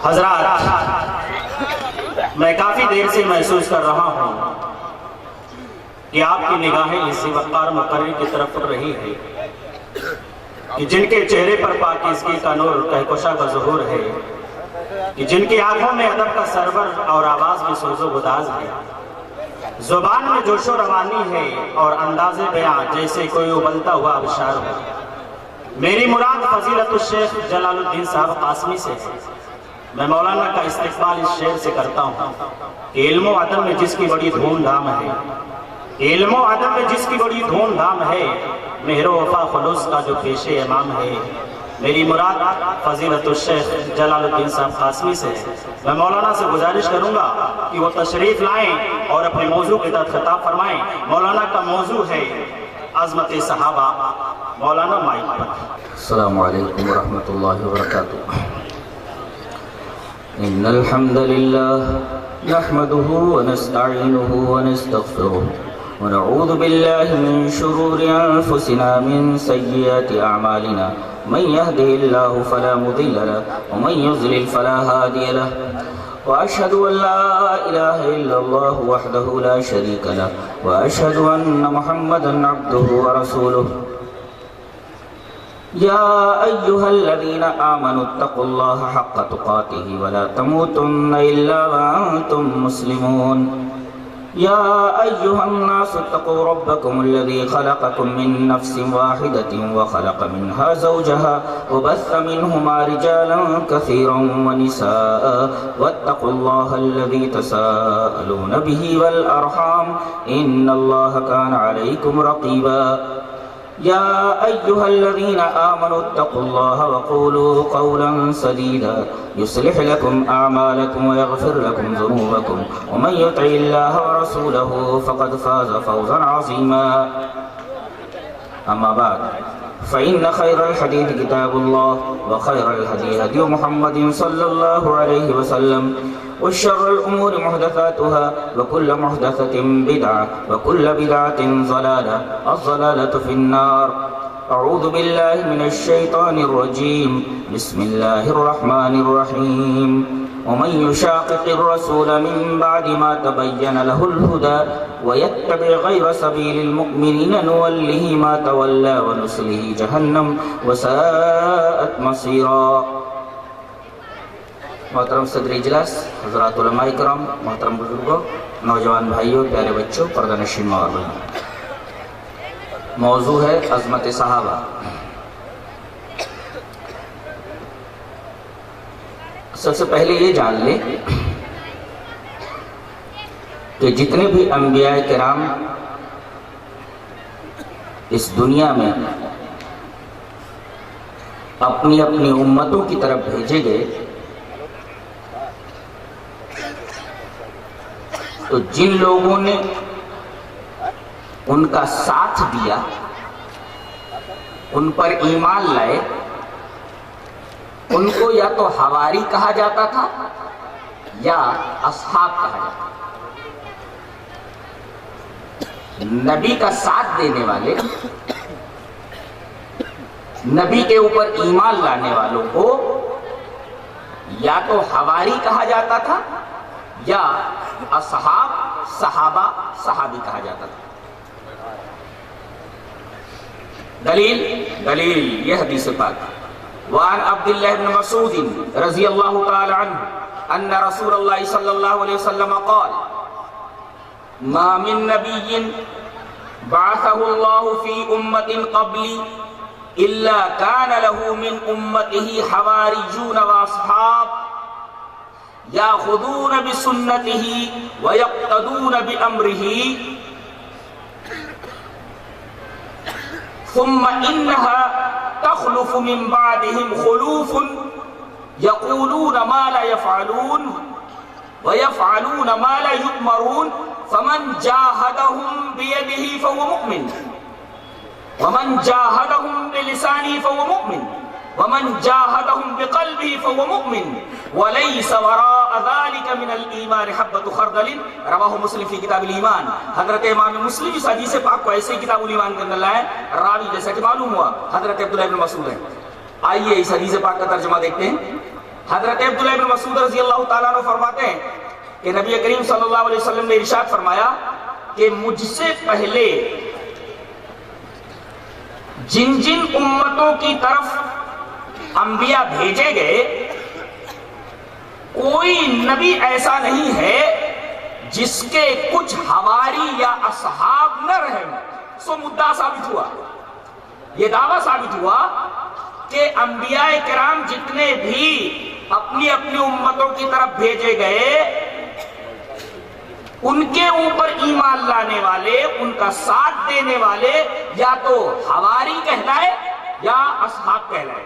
حضرات، میں کافی دیر سے محسوس کر رہا ہوں کہ آپ کی نگاہیں اسی وقار مقرر کی طرف اٹھ رہی ہے کہ جن کے چہرے پر پاکیزگی کا نور، کہکشاں کا ظہور ہے، کہ جن کی آنکھوں میں ادب کا سرور اور آواز میں سوز و گداز ہے، زبان میں جوش و روانی ہے اور انداز بیان جیسے کوئی ابلتا ہوا ابشار ہو۔ میری مراد فضیلت الشیخ جلال الدین صاحب قاسمی سے ہے۔ میں مولانا کا استقبال اس شعر سے کرتا ہوں کہ علم و ادب میں جس کی بڑی دھوم دھام ہے، علم و ادب میں جس کی بڑی دھوم دھام ہے، مہر و وفا خلوص کا جو پیش امام ہے۔ میری مراد فضیلت الشیخ جلال الدین صاحب قاسمی سے ہے۔ میں مولانا سے گزارش کروں گا کہ وہ تشریف لائیں اور اپنے موضوع کے تحت خطاب فرمائیں۔ مولانا کا موضوع ہے عظمت صحابہ۔ مولانا مائک پر۔ السلام علیکم ورحمۃ اللہ وبرکاتہ۔ ان الحمد للہ نحمده ونستعینه ونستغفره ونعوذ باللہ من شرور انفسنا من سیئات اعمالنا من يهده الله فلا مضل له ومن يضلل فلا هادي له واشهد ان لا اله الا الله وحده لا شريك له واشهد ان محمدا عبده ورسوله يا أيها الذين آمنوا اتقوا الله حق تقاته ولا تموتن إلا وأنتم مسلمون يا أيها الناس اتقوا ربكم الذي خلقكم من نفس واحدة وخلق منها زوجها وبث منهما رجالا كثيرا ونساء واتقوا الله الذي تساءلون به والأرحام إن الله كان عليكم رقيبا يا أيها الذين آمنوا اتقوا الله وقولوا قولا سديدا يصلح لكم أعمالكم ويغفر لكم ذنوبكم ومن يطع الله ورسوله فقد فاز فوزا عظيما أما بعد فإن خير الحديث كتاب الله وخير الهدي هدي محمد صلى الله عليه وسلم وشر الأمور محدثاتها وكل محدثة بدعة وكل بدعة ضلالة الضلالة في النار أعوذ بالله من الشيطان الرجيم بسم الله الرحمن الرحيم ومن يشاقق الرسول من بعد ما تبين له الهدى ويتبع غير سبيل المؤمنين نوله ما تولى ونصله جهنم وساءت مصيرا۔ محترم صدر اجلاس، حضرات علماء کرام، محترم بزرگوں، نوجوان بھائیوں، پیارے بچوں، پردہ نشین ماں، موضوع ہے عظمت صحابہ۔ سب سے پہلے یہ جان لیں کہ جتنے بھی انبیاء کرام اس دنیا میں اپنی اپنی امتوں کی طرف بھیجے گئے، تو جن لوگوں نے ان کا ساتھ دیا، ان پر ایمان لائے، ان کو یا تو حواری کہا جاتا تھا یا اصحاب کہا جاتا تھا۔ نبی کا ساتھ دینے والے، نبی کے اوپر ایمان لانے والوں کو یا تو حواری کہا جاتا تھا یا اصحاب، صحابہ، صحابی کہا جاتا تھا۔ دلیل یہ حدیث پاک، وعن عبد الله بن مسعود رضی اللہ تعالی عنہ ان رسول اللہ صلی اللہ علیہ وسلم قال ما من نبی بعثه الله في امة قبلی الا كان له من امته حواریون واصحاب يأخذون بسنته ويقتدون بأمره ثم إنها تخلف من بعدهم خلوف يقولون ما لا يفعلون ويفعلون ما لا يؤمرون فمن جاهدهم بيده فهو مؤمن ومن جاهدهم بلسانه فهو مؤمن ومن جاهدهم بقلبه فهو مؤمن وليس وراء ذلك من الایمان حبۃ خردل رواہ مسلم فی کتاب الایمان۔ حضرت امام مسلم اس حدیث پاک کو ایسے کتاب الایمان کے اندر لائے، راوی جیسا کہ معلوم ہوا حضرت عبداللہ بن مسعود ہے۔ آئیے اس حدیث پاک کا ترجمہ دیکھتے ہیں۔ حضرت عبداللہ بن مسعود رضی اللہ تعالیٰ عنہ فرماتے ہیں کہ نبی کریم صلی اللہ علیہ وسلم نے ارشاد فرمایا کہ مجھ سے پہلے جن جن امتوں کی طرف انبیاء بھیجے گئے کوئی نبی ایسا نہیں ہے جس کے کچھ حواری یا اصحاب نہ رہے ہوں. سو مدعا ثابت ہوا، یہ دعویٰ ثابت ہوا کہ انبیاء کرام جتنے بھی اپنی اپنی امتوں کی طرف بھیجے گئے ان کے اوپر ایمان لانے والے، ان کا ساتھ دینے والے یا تو حواری کہلائے یا اصحاب کہلائے.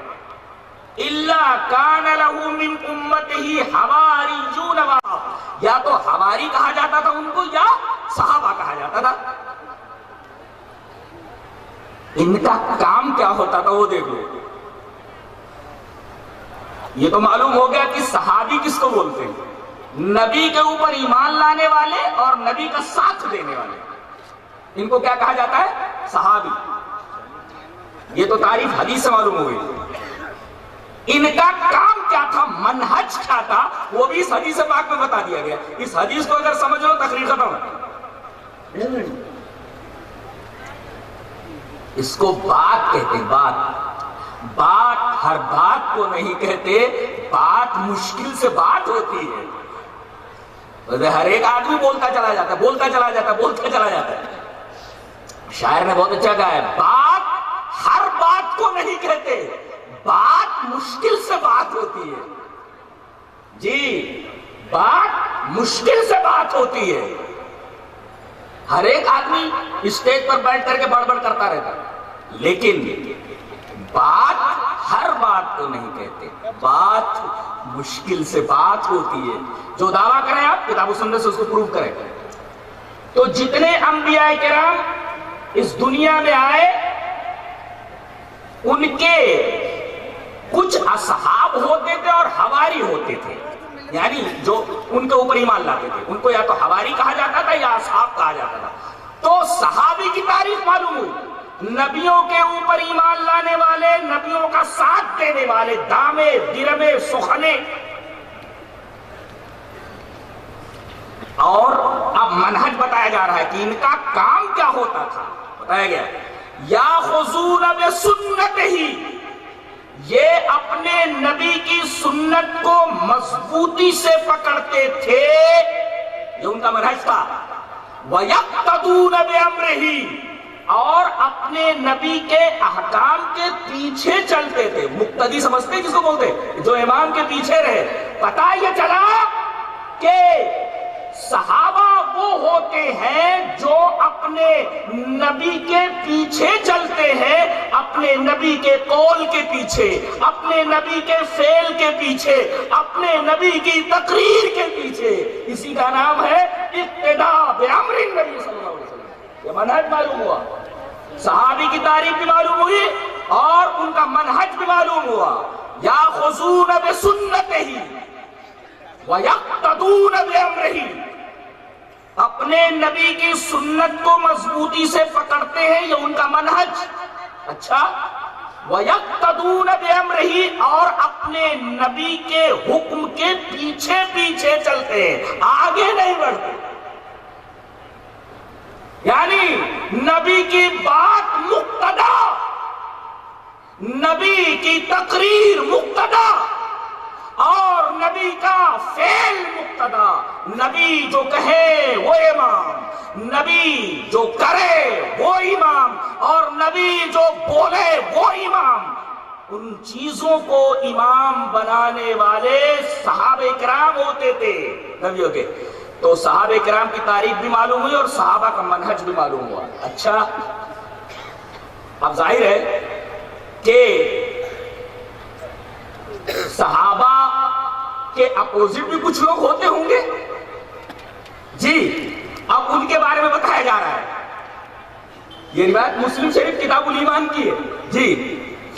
اِلَّا كَانَ لَهُ مِنْ أُمَّتِهِ حَوَارِيُّونَ، یا تو حواری کہا جاتا تھا ان کو یا صحابہ کہا جاتا تھا. ان کا کام کیا ہوتا تھا وہ دیکھ لو. یہ تو معلوم ہو گیا کہ صحابی کس کو بولتے ہیں، نبی کے اوپر ایمان لانے والے اور نبی کا ساتھ دینے والے، ان کو کیا کہا جاتا ہے؟ صحابی. یہ تو تعریف حدیث سے معلوم ہو گئی. ان کا کام کیا تھا، منہج کیا تھا، وہ بھی اس حدیث پاک میں بتا دیا گیا. اس حدیث کو اگر سمجھ لو تقریر ختم ہے. اس کو بات کہتے ہیں. بات ہر بات کو نہیں کہتے، بات مشکل سے بات ہوتی ہے. ہر ایک آدمی بولتا چلا جاتا ہے، بولتا چلا جاتا ہے، بولتا چلا جاتا ہے. شاعر نے بہت اچھا کہا ہے، بات ہر بات کو نہیں کہتے، بات مشکل سے بات ہوتی ہے. جی بات مشکل سے بات ہوتی ہے. ہر ایک آدمی اسٹیج پر بیٹھ کر کے بڑبڑ کرتا رہتا ہے، لیکن بات ہر بات کو نہیں کہتے، بات مشکل سے بات ہوتی ہے. جو دعویٰ کریں آپ کتاب و سنت سے اس کو پروف کریں. تو جتنے انبیاء کرام اس دنیا میں آئے ان کے کچھ اصحاب ہوتے تھے اور حواری ہوتے تھے، یعنی جو ان کے اوپر ایمان لاتے تھے ان کو یا تو حواری کہا جاتا تھا یا اصحاب کہا جاتا تھا. تو صحابی کی تعریف معلوم ہوئی، نبیوں کے اوپر ایمان لانے والے، نبیوں کا ساتھ دینے والے، دامے درمے سخنے. اور اب منہج بتایا جا رہا ہے کہ ان کا کام کیا ہوتا تھا. بتایا گیا یاخذون بسنتہ، یہ اپنے نبی کی سنت کو مضبوطی سے پکڑتے تھے، یہ ان کا منہج تھا. وَيَقْتَدُونَ بِأَمْرِهِ، اور اپنے نبی کے احکام کے پیچھے چلتے تھے. مقتدی سمجھتے ہیں جس کو بولتے ہیں، جو امام کے پیچھے رہے. پتہ یہ چلا کہ صحابہ وہ ہوتے ہیں جو اپنے نبی کے پیچھے چلتے ہیں، اپنے نبی کے قول کے پیچھے، اپنے نبی کے فعل کے پیچھے، اپنے نبی کی تقریر کے پیچھے. اسی کا نام ہے اقتداء بامر النبی صلی اللہ علیہ وسلم. یہ منہج معلوم ہوا، صحابی کی تعریف بھی معلوم ہوئی اور ان کا منہج بھی معلوم ہوا. یاخذون بسنتہ وَيَقْتَدُونَ بِأَمْرِهِ، اپنے نبی کی سنت کو مضبوطی سے پکڑتے ہیں، یہ ان کا منہج. اچھا، وَيَقْتَدُونَ بِأَمْرِهِ، اور اپنے نبی کے حکم کے پیچھے پیچھے چلتے ہیں، آگے نہیں بڑھتے. یعنی نبی کی بات مقتدا، نبی کی تقریر مقتدا، اور نبی کا فعل مقتدا. نبی جو کہے وہ امام، نبی جو کرے وہ امام، اور نبی جو بولے وہ امام. ان چیزوں کو امام بنانے والے صحابہ کرام ہوتے تھے نبیوں کے. تو صحابہ کرام کی تعریف بھی معلوم ہوئی اور صحابہ کا منہج بھی معلوم ہوا. اچھا، اب ظاہر ہے کہ صحابہ کے اپوزٹ بھی کچھ لوگ ہوتے ہوں گے. جی اب ان کے بارے میں بتایا جا رہا ہے. یہ روایت مسلم شریف کتاب الایمان کی ہے. جی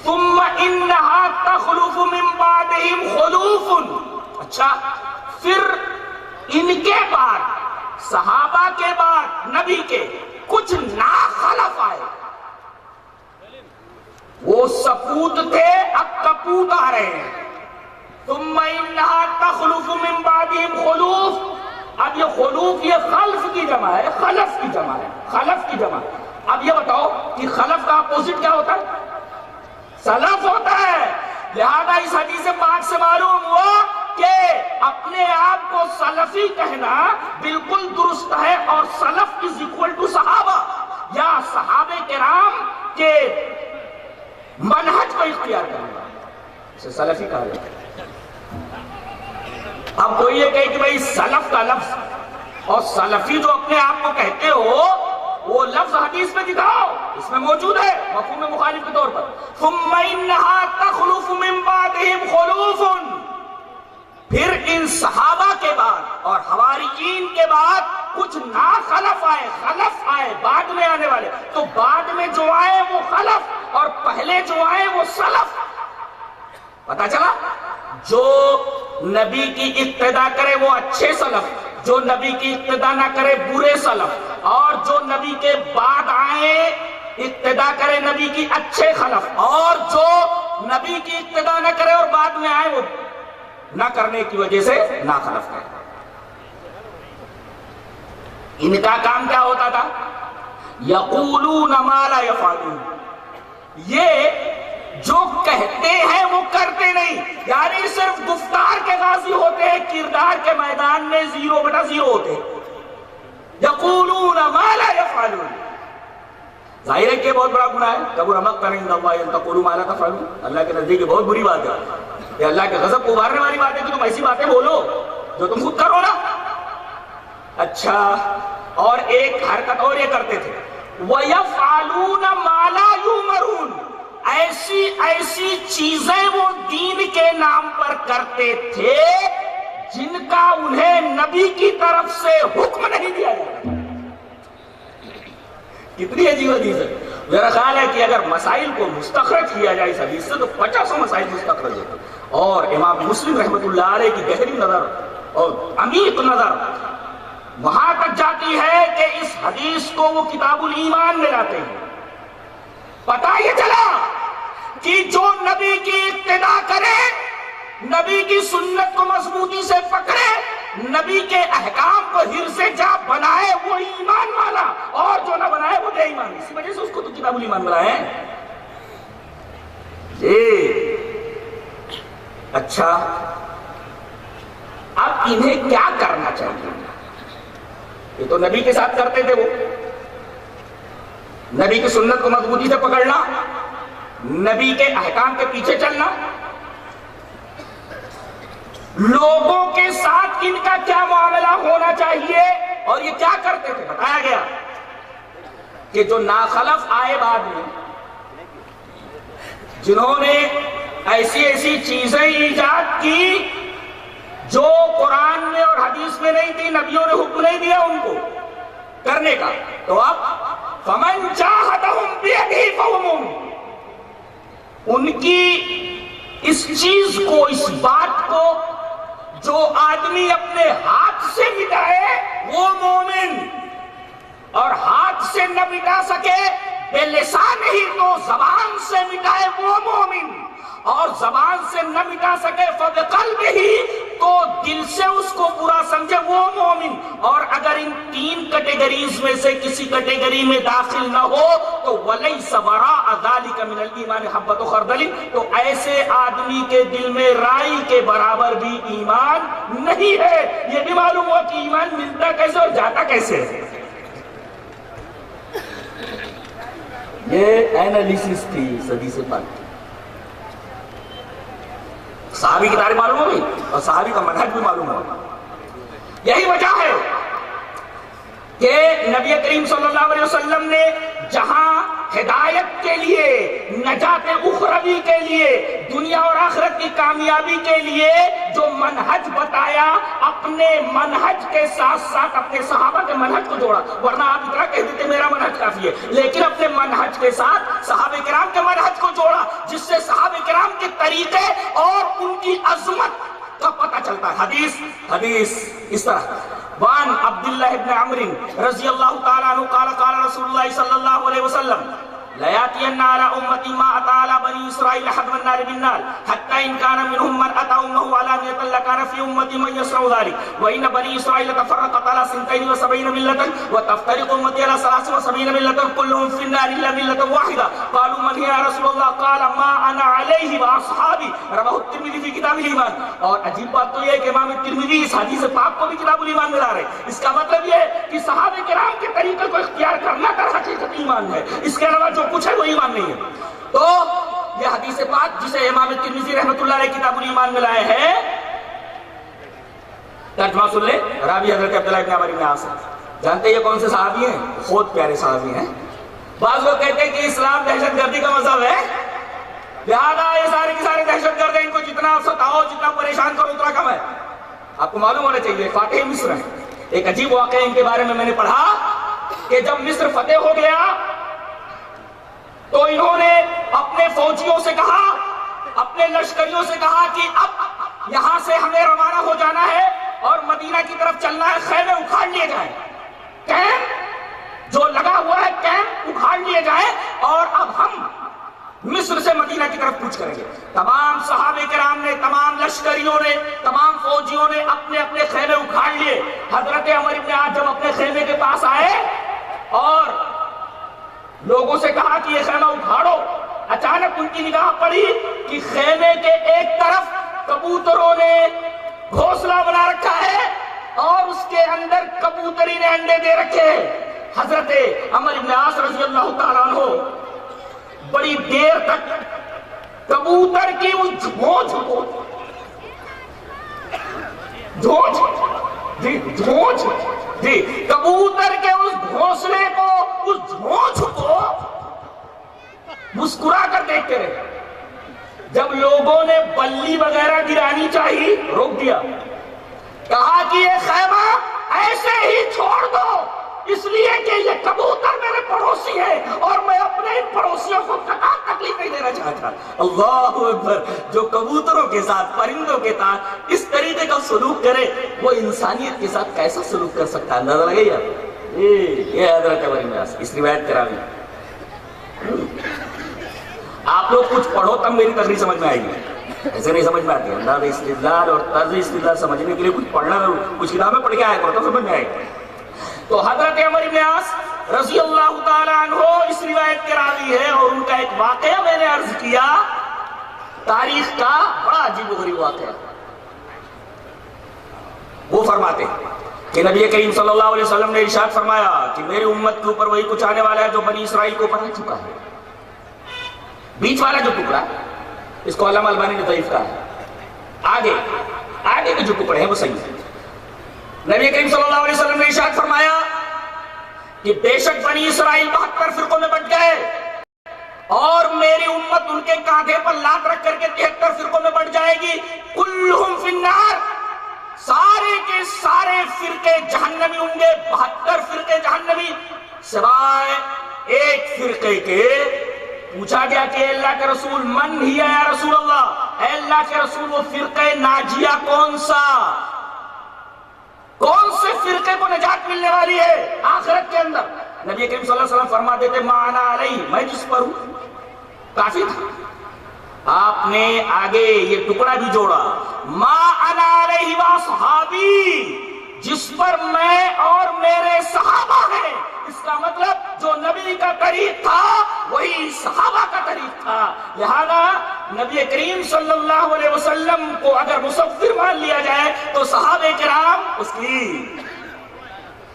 ثم انہا تخلف من بعدہم خلوف. اچھا، پھر ان کے بعد، صحابہ کے بعد نبی کے کچھ ناخلف آئے. وہ سپوت تھے، اب کپوت آ رہے ہیں. ثم انہا تخلف من بعدہم خلوف، اب یہ خلوف یہ خلف کی جمع ہے، خلف کی جمع ہے، خلف کی جمع ہے۔ اب یہ بتاؤ کہ خلف کا اپوزٹ کیا ہوتا ہے؟ سلف ہوتا ہے۔ لہذا اس حدیث پاک سے معلوم ہوا کہ اپنے آپ کو سلفی کہنا بالکل درست ہے، اور سلف از اکول ٹو صحابہ، یا صحابہ کرام کے منہج کو اختیار کرنا، اسے سلفی کہا جاتا ہے۔ اب کوئی یہ کہے کہ بھئی سلف کا لفظ اور سلفی جو اپنے آپ کو کہتے ہو وہ لفظ حدیث میں دکھاؤ، اس میں موجود ہے مفہوم مخالف کے طور پر۔ ثم انہا تخلف من بعدہم خلوف، پھر ان صحابہ کے بعد اور حواریین کے بعد کچھ نا خلف آئے، خلف آئے بعد میں آنے والے، تو بعد میں جو آئے وہ خلف اور پہلے جو آئے وہ سلف۔ پتا چلا جو نبی کی اقتدا کرے وہ اچھے سلف، جو نبی کی اقتدا نہ کرے برے سلف، اور جو نبی کے بعد آئے اقتدا کرے نبی کی اچھے خلف، اور جو نبی کی اقتدا نہ کرے اور بعد میں آئے وہ نہ کرنے کی وجہ سے نا خلف ہے۔ ان کا کام کیا ہوتا تھا؟ یقولون ما لا یفعلون، یہ جو کہتے ہیں وہ کرتے نہیں، یعنی صرف گفتار کے غازی ہوتے ہیں، کردار کے میدان میں 0/0 ہوتے ہیں۔ یقولون ما لا یفعلون، ظاہر ہے کہ بہت بڑا گناہ ہے، کبر مقتا عند اللہ ان تقولوا ما لا تفعلون، اللہ کے نزدیک بہت بری بات ہے، یہ اللہ کے غضب کو ابھارنے والی بات ہے کہ تم ایسی باتیں بولو جو تم خود کرو نا۔ اچھا، اور ایک حرکت اور یہ کرتے تھے، وَيَفْعَلُونَ مَا لَا يُؤْمَرُونَ، ایسی چیزیں وہ دین کے نام پر کرتے تھے جن کا انہیں نبی کی طرف سے حکم نہیں دیا جاتا۔ کتنی عجیب حدیث ہے۔ میرا خیال ہے کہ اگر مسائل کو مستخرج کیا جائے اس حدیث سے تو 50 مسائل مستخرج ہوتے، اور امام مسلم رحمۃ اللہ علیہ کی گہری نظر اور عمیق نظر وہاں تک جاتی ہے کہ اس حدیث کو وہ کتاب الایمان میں لاتے ہیں۔ پتہ یہ چلا کہ جو نبی کی اقتدا کرے، نبی کی سنت کو مضبوطی سے پکڑے، نبی کے احکام کو حرز جا بنائے وہ ایمان والا، اور جو نہ بنائے وہ بے ایمان۔ اسی وجہ سے اس کو تو کتاب الایمان بنائے ہیں۔ اچھا، اب انہیں کیا کرنا چاہیے؟ یہ تو نبی کے ساتھ کرتے تھے، وہ نبی کی سنت کو مضبوطی سے پکڑنا، نبی کے احکام کے پیچھے چلنا۔ لوگوں کے ساتھ ان کا کیا معاملہ ہونا چاہیے اور یہ کیا کرتے تھے؟ بتایا گیا کہ جو ناخلف آئے بعد میں، جنہوں نے ایسی چیزیں ایجاد کی جو قرآن میں اور حدیث میں نہیں تھی، نبیوں نے حکم نہیں دیا ان کو کرنے کا، تو اب فمن جاہدہم بیدہ فہو مومن، ان کی اس چیز کو، اس بات کو جو آدمی اپنے ہاتھ سے مٹائے وہ مومن، اور ہاتھ سے نہ مٹا سکے بے لسان ہی تو زبان سے مٹائے وہ مومن، اور زبان سے نہ مٹا سکے فبقلبہ ہی تو دل سے اس کو برا سمجھے وہ مومن، اور اگر ان 3 کیٹیگریز میں سے کسی کیٹیگری میں داخل نہ ہو تو وَلَيْسَ وَرَاءَ ذَلِكَ مِنَ الْإِيمَانِ حَبَّةُ خَرْدَلٍ، تو ایسے آدمی کے دل میں رائی کے برابر بھی ایمان نہیں ہے۔ یہ بھی معلوم ہوا کہ ایمان ملتا کیسے اور جاتا کیسے ہے۔ یہ اینالیسس تھی حدیث پاک، صحابی کی تاریخ معلوم ہو گئی اور صحابی کا منہج بھی معلوم ہو گئی۔ یہی وجہ ہے کہ نبی کریم صلی اللہ علیہ وسلم نے جہاں ہدایت کے لیے، نجات اخروی کے لیے، دنیا اور آخرت کی کامیابی کے لیے جو منہج بتایا، اپنے منہج کے ساتھ ساتھ اپنے صحابہ کے منہج کو جوڑا، ورنہ آپ اتنا کہہ دیتے میرا منہج کافی ہے، لیکن اپنے منہج کے ساتھ صحابہ کرام کے منہج کو جوڑا، جس سے صحابہ کرام کے طریقے اور ان کی عظمت کا پتہ چلتا ہے۔ حدیث اس طرح، وان عبداللہ ابن عمر رضی اللہ تعالیٰ عنہ قال قال رسول اللہ صلی اللہ علیہ وسلم لَيَأْتِيَنَّ عَلَى أُمَّتِي مَا أَتَى عَلَى بَنِي إِسْرَائِيلَ حَتْمًا نَارِ بِالنَّارِ حَتَّى إِنْ كَانَ مِنْهُمْ مَنْ أَتَى أُمَّهُ عَلَانِيَةً لَكَانَ فِي أُمَّتِي مَنْ يَصْنَعُ ذَلِكَ وَإِنَّ بَنِي إِسْرَائِيلَ تَفَرَّقَتْ عَلَى 72 مِلَّةً وَتَفْتَرِقُ أُمَّتِي عَلَى 73 مِلَّةً كُلُّهُمْ فِي النَّارِ إِلَّا مِلَّةً وَاحِدَةً قَالُوا مَنْ هِيَ يَا رَسُولَ اللَّهِ قَالَ مَا أَنَا عَلَيْهِ وَأَصْحَابِي رواه الترمذی فی کتاب الایمان۔ اور عجیب بات تو یہ ہے کہ امام ترمذی اس حدیث پاک کو بھی کتاب الایمان میں لا رہے ہیں۔ اس کا مطلب یہ ہے کہ صحابہ کرام کے طریقے کو اختیار کرنا در حقیقت ایمان ہے، اس کے علاوہ جو کچھ ہے وہ ایمان نہیں ہے۔ تو یہ حدیث پاک جسے امام ترمذی رحمۃ اللہ علیہ کتاب الایمان میں لائے ہیں، ترجمہ سن لے، راوی حضرت عبداللہ ابن عمر بن عاص۔ جانتے ہیں یہ کون سے صحابی ہیں؟ خود پیارے صحابی ہیں۔ بعض لوگ کہتے ہیں کہ اسلام دہشت گردی کا مذہب ہے، لہذا یہ سارے کے سارے دہشت گرد ہیں، ان کو جتنا ستاؤ جتنا پریشان کرو اتنا کم ہے۔ آپ کو معلوم ہونا چاہیے فاتح مصر ہیں۔ ایک عجیب واقعہ ان کے بارے میں نے پڑھا کہ جب مصر فتح ہو گیا تو انہوں نے اپنے فوجیوں سے کہا، اپنے لشکریوں سے کہا کہ اب یہاں سے ہمیں روانہ ہو جانا ہے اور مدینہ کی طرف چلنا ہے، خیمے اکھاڑ لیے جائیں، کیمپ جو لگا ہوا ہے کیمپ اکھاڑ لیے جائیں اور اب ہم مصر سے مدینہ کی طرف کوچ کریں گے۔ تمام صحابہ کرام نے، تمام لشکریوں نے، تمام فوجیوں نے اپنے اپنے خیمے اکھاڑ لیے۔ حضرت عمر بن عاص جب اپنے خیمے کے پاس آئے اور لوگوں سے کہا کہ یہ خیمہ اکھاڑو، اچانک ان کی نگاہ پڑی کہ خیمے کے ایک طرف کبوتروں نے گھونسلہ بنا رکھا ہے اور اس کے اندر کبوتری نے انڈے دے رکھے ہیں۔ حضرت عمر بن عاص رضی اللہ تعالیٰ عنہ بڑی دیر تک کبوتر کی اس جھونچ کبوتر کے اس گھونسلے کو، اس جھونچ کو مسکرا کر دیکھتے رہے۔ جب لوگوں نے بلی وغیرہ گرانی چاہی روک دیا، کہا کہ یہ خیمہ ایسے ہی چھوڑ دو، اس لیے کہ یہ کبوتر میرے پڑوسی ہیں اور میں اپنے ان پڑوسیوں کو تکلیف نہیں دینا چاہتا۔ اللہ اکبر! جو کبوتروں کے ساتھ، پرندوں کے ساتھ اس طریقے کا سلوک کرے وہ انسانیت کے ساتھ کیسا سلوک کر سکتا ہے؟ اندازہ لگائیے آپ۔ یہ حضرت عمر بن عاص اس روایت کراوی۔ آپ لوگ کچھ پڑھو تب میری تقریر سمجھ میں آئے گی، ایسے نہیں سمجھ میں آتی۔ انداز استدلال اور طرز استدلال سمجھنے کے لیے کچھ پڑھنا ضرور، کچھ کتابیں پڑھ کے آیا کرو تو سمجھ میں آئے گی۔ تو حضرت عمر بن عاص رضی اللہ تعالیٰ عنہ اس روایت کے راوی ہے، اور ان کا ایک واقعہ میں نے عرض کیا، تاریخ کا بڑا عجیب و غریب واقعہ۔ وہ فرماتے ہیں کہ نبی کریم صلی اللہ علیہ وسلم نے ارشاد فرمایا کہ میری امت کے اوپر وہی کچھ آنے والا ہے جو بنی اسرائیل کو اوپر آ چکا ہے۔ بیچ والا جو ٹکڑا، اس کو علامہ البانی نے ضعیف کہا ہے، آگے کے جو ٹکڑے ہیں وہ صحیح ہے۔ نبی کریم صلی اللہ علیہ وسلم نے ارشاد فرمایا کہ بے شک بنی اسرائیل 72 فرقوں میں بٹ گئے اور میری امت ان کے کاندھے پر لات رکھ کر کے 73 فرقوں میں بٹ جائے گی۔ کلہم فی النار، سارے کے سارے فرقے جہنمی ہوں گے، 72 فرقے جہنمی سوائے ایک فرقے کے۔ پوچھا گیا کہ اے اللہ کے رسول من ہی یا رسول اللہ، اے اللہ کے رسول وہ فرقہ ناجیہ کون سے فرقے کو نجات ملنے والی ہے آخرت کے اندر؟ نبی کریم صلی اللہ علیہ وسلم فرما دیتے ما انا علیہ، میں جس پر ہوں، کافی تھا۔ آپ نے آگے یہ ٹکڑا بھی جوڑا، ما انا علیہ واصحابی، جس پر میں اور میرے صحابہ ہیں۔ اس کا مطلب جو نبی کا طریق تھا وہی صحابہ کا طریق تھا۔ لہذا نبی کریم صلی اللہ علیہ وسلم کو اگر مصور مان لیا جائے تو صحابہ کرام اس کی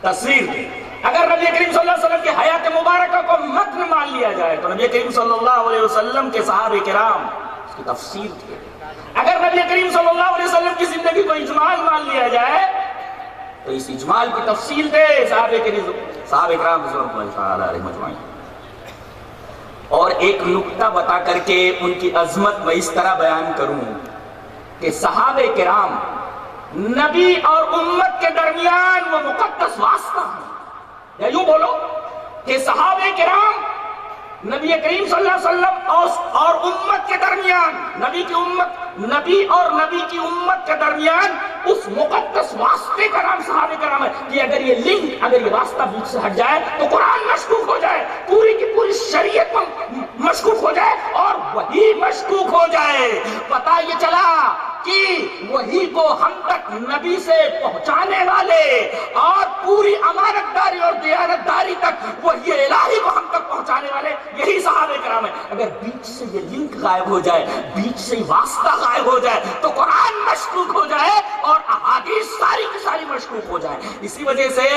تصویر تھے، اگر نبی کریم صلی اللہ علیہ وسلم کی حیات مبارکہ کو متن مان لیا جائے تو نبی کریم صلی اللہ علیہ وسلم کے صحابہ کرام اس کی تفسیر تھے، اگر نبی کریم صلی اللہ علیہ وسلم کی زندگی کو اجمال مان لیا جائے تو اس اجمال کی تفصیل دے صحابہ کرام رضوان اللہ تعالی علیہ مجمعین۔ اور ایک نکتہ بتا کر کے ان کی عظمت میں اس طرح بیان کروں کہ صحابہ کرام نبی اور امت کے درمیان وہ مقدس واسطہ ہیں، یا یوں بولو کہ صحابہ کرام نبی کریم صلی اللہ علیہ وسلم اور امت کے درمیان، نبی اور نبی کی امت کے درمیان اس مقدس واسطے کا نام صحابہ کرام ہے کہ اگر یہ لنک، اگر یہ واسطہ بیچ سے ہٹ جائے تو قرآن مشکوک ہو جائے، پوری کی پوری شریعت مشکوک ہو جائے اور وہی مشکوک ہو جائے۔ پتہ یہ چلا کہ وہی کو ہم تک نبی سے پہنچانے والے اور پوری امانت داری اور دیانت داری تک وہی الہی کو ہم تک پہنچانے والے یہی صحابہ کرام ہیں۔ اگر بیچ سے یہ لنک غائب ہو جائے، بیچ سے واسطہ غائب ہو جائے تو قرآن مشکوک ہو جائے اور احادیث ساری کی ساری مشکوک ہو جائے۔ اسی وجہ سے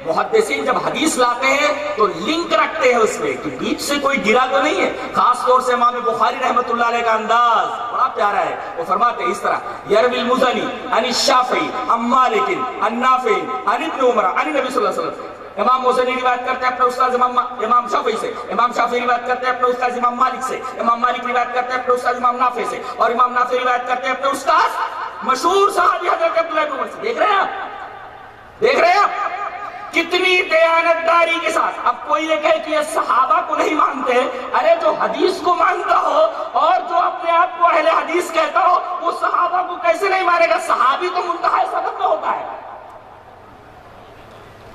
محدثین جب حدیث لاتے ہیں تو لنک رکھتے ہیں اس میں کہ بیچ سے کوئی گرا تو نہیں ہے۔ خاص طور سے امام بخاری رحمۃ اللہ علیہ کا انداز بڑا پیارا ہے، وہ فرماتے ہیں اس طرح: یروی المزنی عن الشافعی عن مالک عن نافع عن ابن عمر عن النبی صلی اللہ علیہ وسلم۔ امام مزنی روایت کرتے ہیں اپنے استاد امام شافعی سے، امام شافعی روایت کرتے ہیں اپنے استاد امام مالک سے، امام مالک روایت کرتے ہیں اپنے استاد امام نافع سے، اور امام نافع روایت کرتے ہیں اپنے استاد مشہور صحابی حضرت عبداللہ بن عمر سے۔ دیکھ رہے ہیں آپ، دیکھ رہے ہیں آپ کتنی دیانت داری کے ساتھ۔ اب کوئی یہ کہے کہ یہ صحابہ کو نہیں مانتے، ارے جو حدیث کو مانتا ہو اور جو اپنے آپ کو اہل حدیث کہتا ہو وہ صحابہ کو کیسے نہیں مانے گا؟ صحابی تو منتہا سند میں ہوتا ہے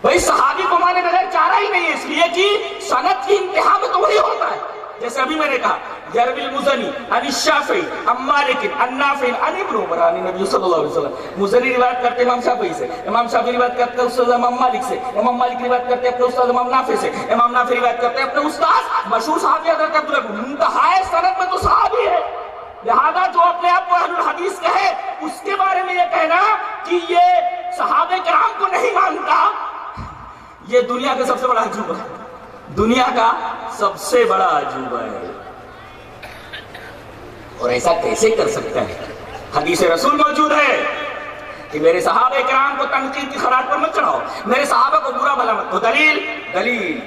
بھائی، صحابی کو مانے بغیر چارہ ہی نہیں ہے، اس لیے کہ سند کی انتہا میں تو وہی ہوتا ہے۔ جیسے ابھی میں نے کہا یروی المزنی عن الشافعی عن مالک عن نافع عن ابن عمر عن النبی صلی اللہ علیہ وسلم۔ مزنی روایت کرتے امام شافعی سے، امام شافعی روایت کرتے استاد امام مالک سے، امام مالک روایت کرتے اپنے استاد امام نافع سے، امام نافع روایت کرتے اپنے استاد مشہور صحابی حضرت عبداللہ بن عمر۔ منتہائے سند میں تو صحابی ہے، لہذا جو اپنے آپ کو اہل الحدیث کہے اس کے بارے میں یہ کہنا کہ یہ صحابہ کرام کو نہیں مانتا، یہ دنیا کا سب سے بڑا عجوبہ ہے، دنیا کا سب سے بڑا عجوبہ ہے۔ اور ایسا کیسے کر سکتا ہے؟ حدیث رسول موجود ہے کہ میرے صحابہ کرام کو تنقید کی خراج پر مت چڑھاؤ، میرے صحابہ کو برا بھلا مت۔ دلیل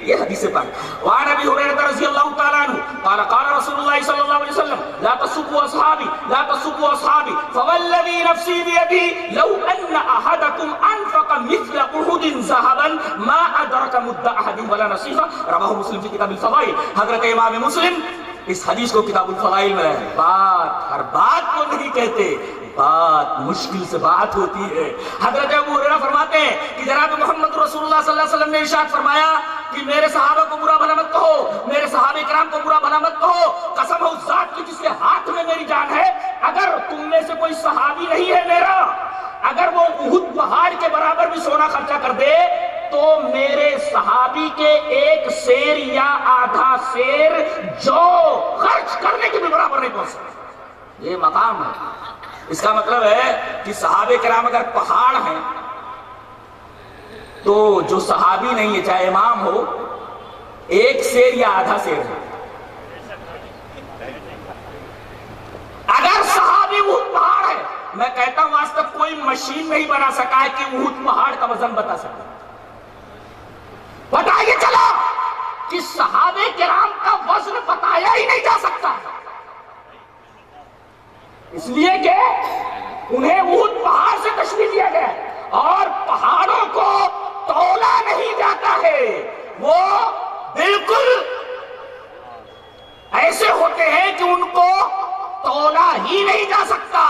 یہ حدیث پاک۔ وعن ابی ہریرہ رضی اللہ تعالی عنہ قال قال رسول اللہ صلی اللہ علیہ وسلم لا تسبوا اصحابی لا تسبوا اصحابی فوالذی نفسی بیدی لو ان احدکم انفق مثل احد ذهبا ما ادرک مد احد ولا نصیفہ۔ رواہ مسلم فی کتاب الفضائل۔ حضرت امام مسلم اس حدیث کو کتاب الفضائل میں ہے۔ بات ہر بات کو نہیں کہتے، بات مشکل سے بات ہوتی ہے۔ حضرت ابو ہریرہ فرماتے ہیں کہ جناب محمد رسول اللہ صلی اللہ علیہ وسلم نے ارشاد فرمایا کہ میرے صحابہ کو برا بھلا مت کہو، میرے صحابہ کرام کو برا بھلا مت کہو، قسم ہے اس ذات کی جس کے ہاتھ میں میری جان ہے، اگر تم میں سے کوئی صحابی نہیں ہے میرا، اگر وہ احد پہاڑ کے برابر بھی سونا خرچہ کر دے تو میرے صحابی کے ایک سیر یا آدھا سیر جو خرچ کرنے کے بھی برابر نہیں پہنچ سکتا۔ یہ مقام ہے۔ اس کا مطلب ہے کہ صحابہ کرام اگر پہاڑ ہیں تو جو صحابی نہیں ہے چاہے امام ہو ایک سیر یا آدھا سیر ہے۔ اگر صحابی احد پہاڑ ہے، میں کہتا ہوں آج تک کوئی مشین نہیں بنا سکا ہے کہ احد پہاڑ کا وزن بتا سکے۔ بتائیے چلا کہ صحابہ کرام کا وزن بتایا ہی نہیں جا سکتا، اس لیے کہ انہیں احد پہاڑ سے تشبیہ دیا گیا ہے، اور پہاڑوں کو تولا نہیں جاتا ہے، وہ بالکل ایسے ہوتے ہیں کہ ان کو تولا ہی نہیں جا سکتا،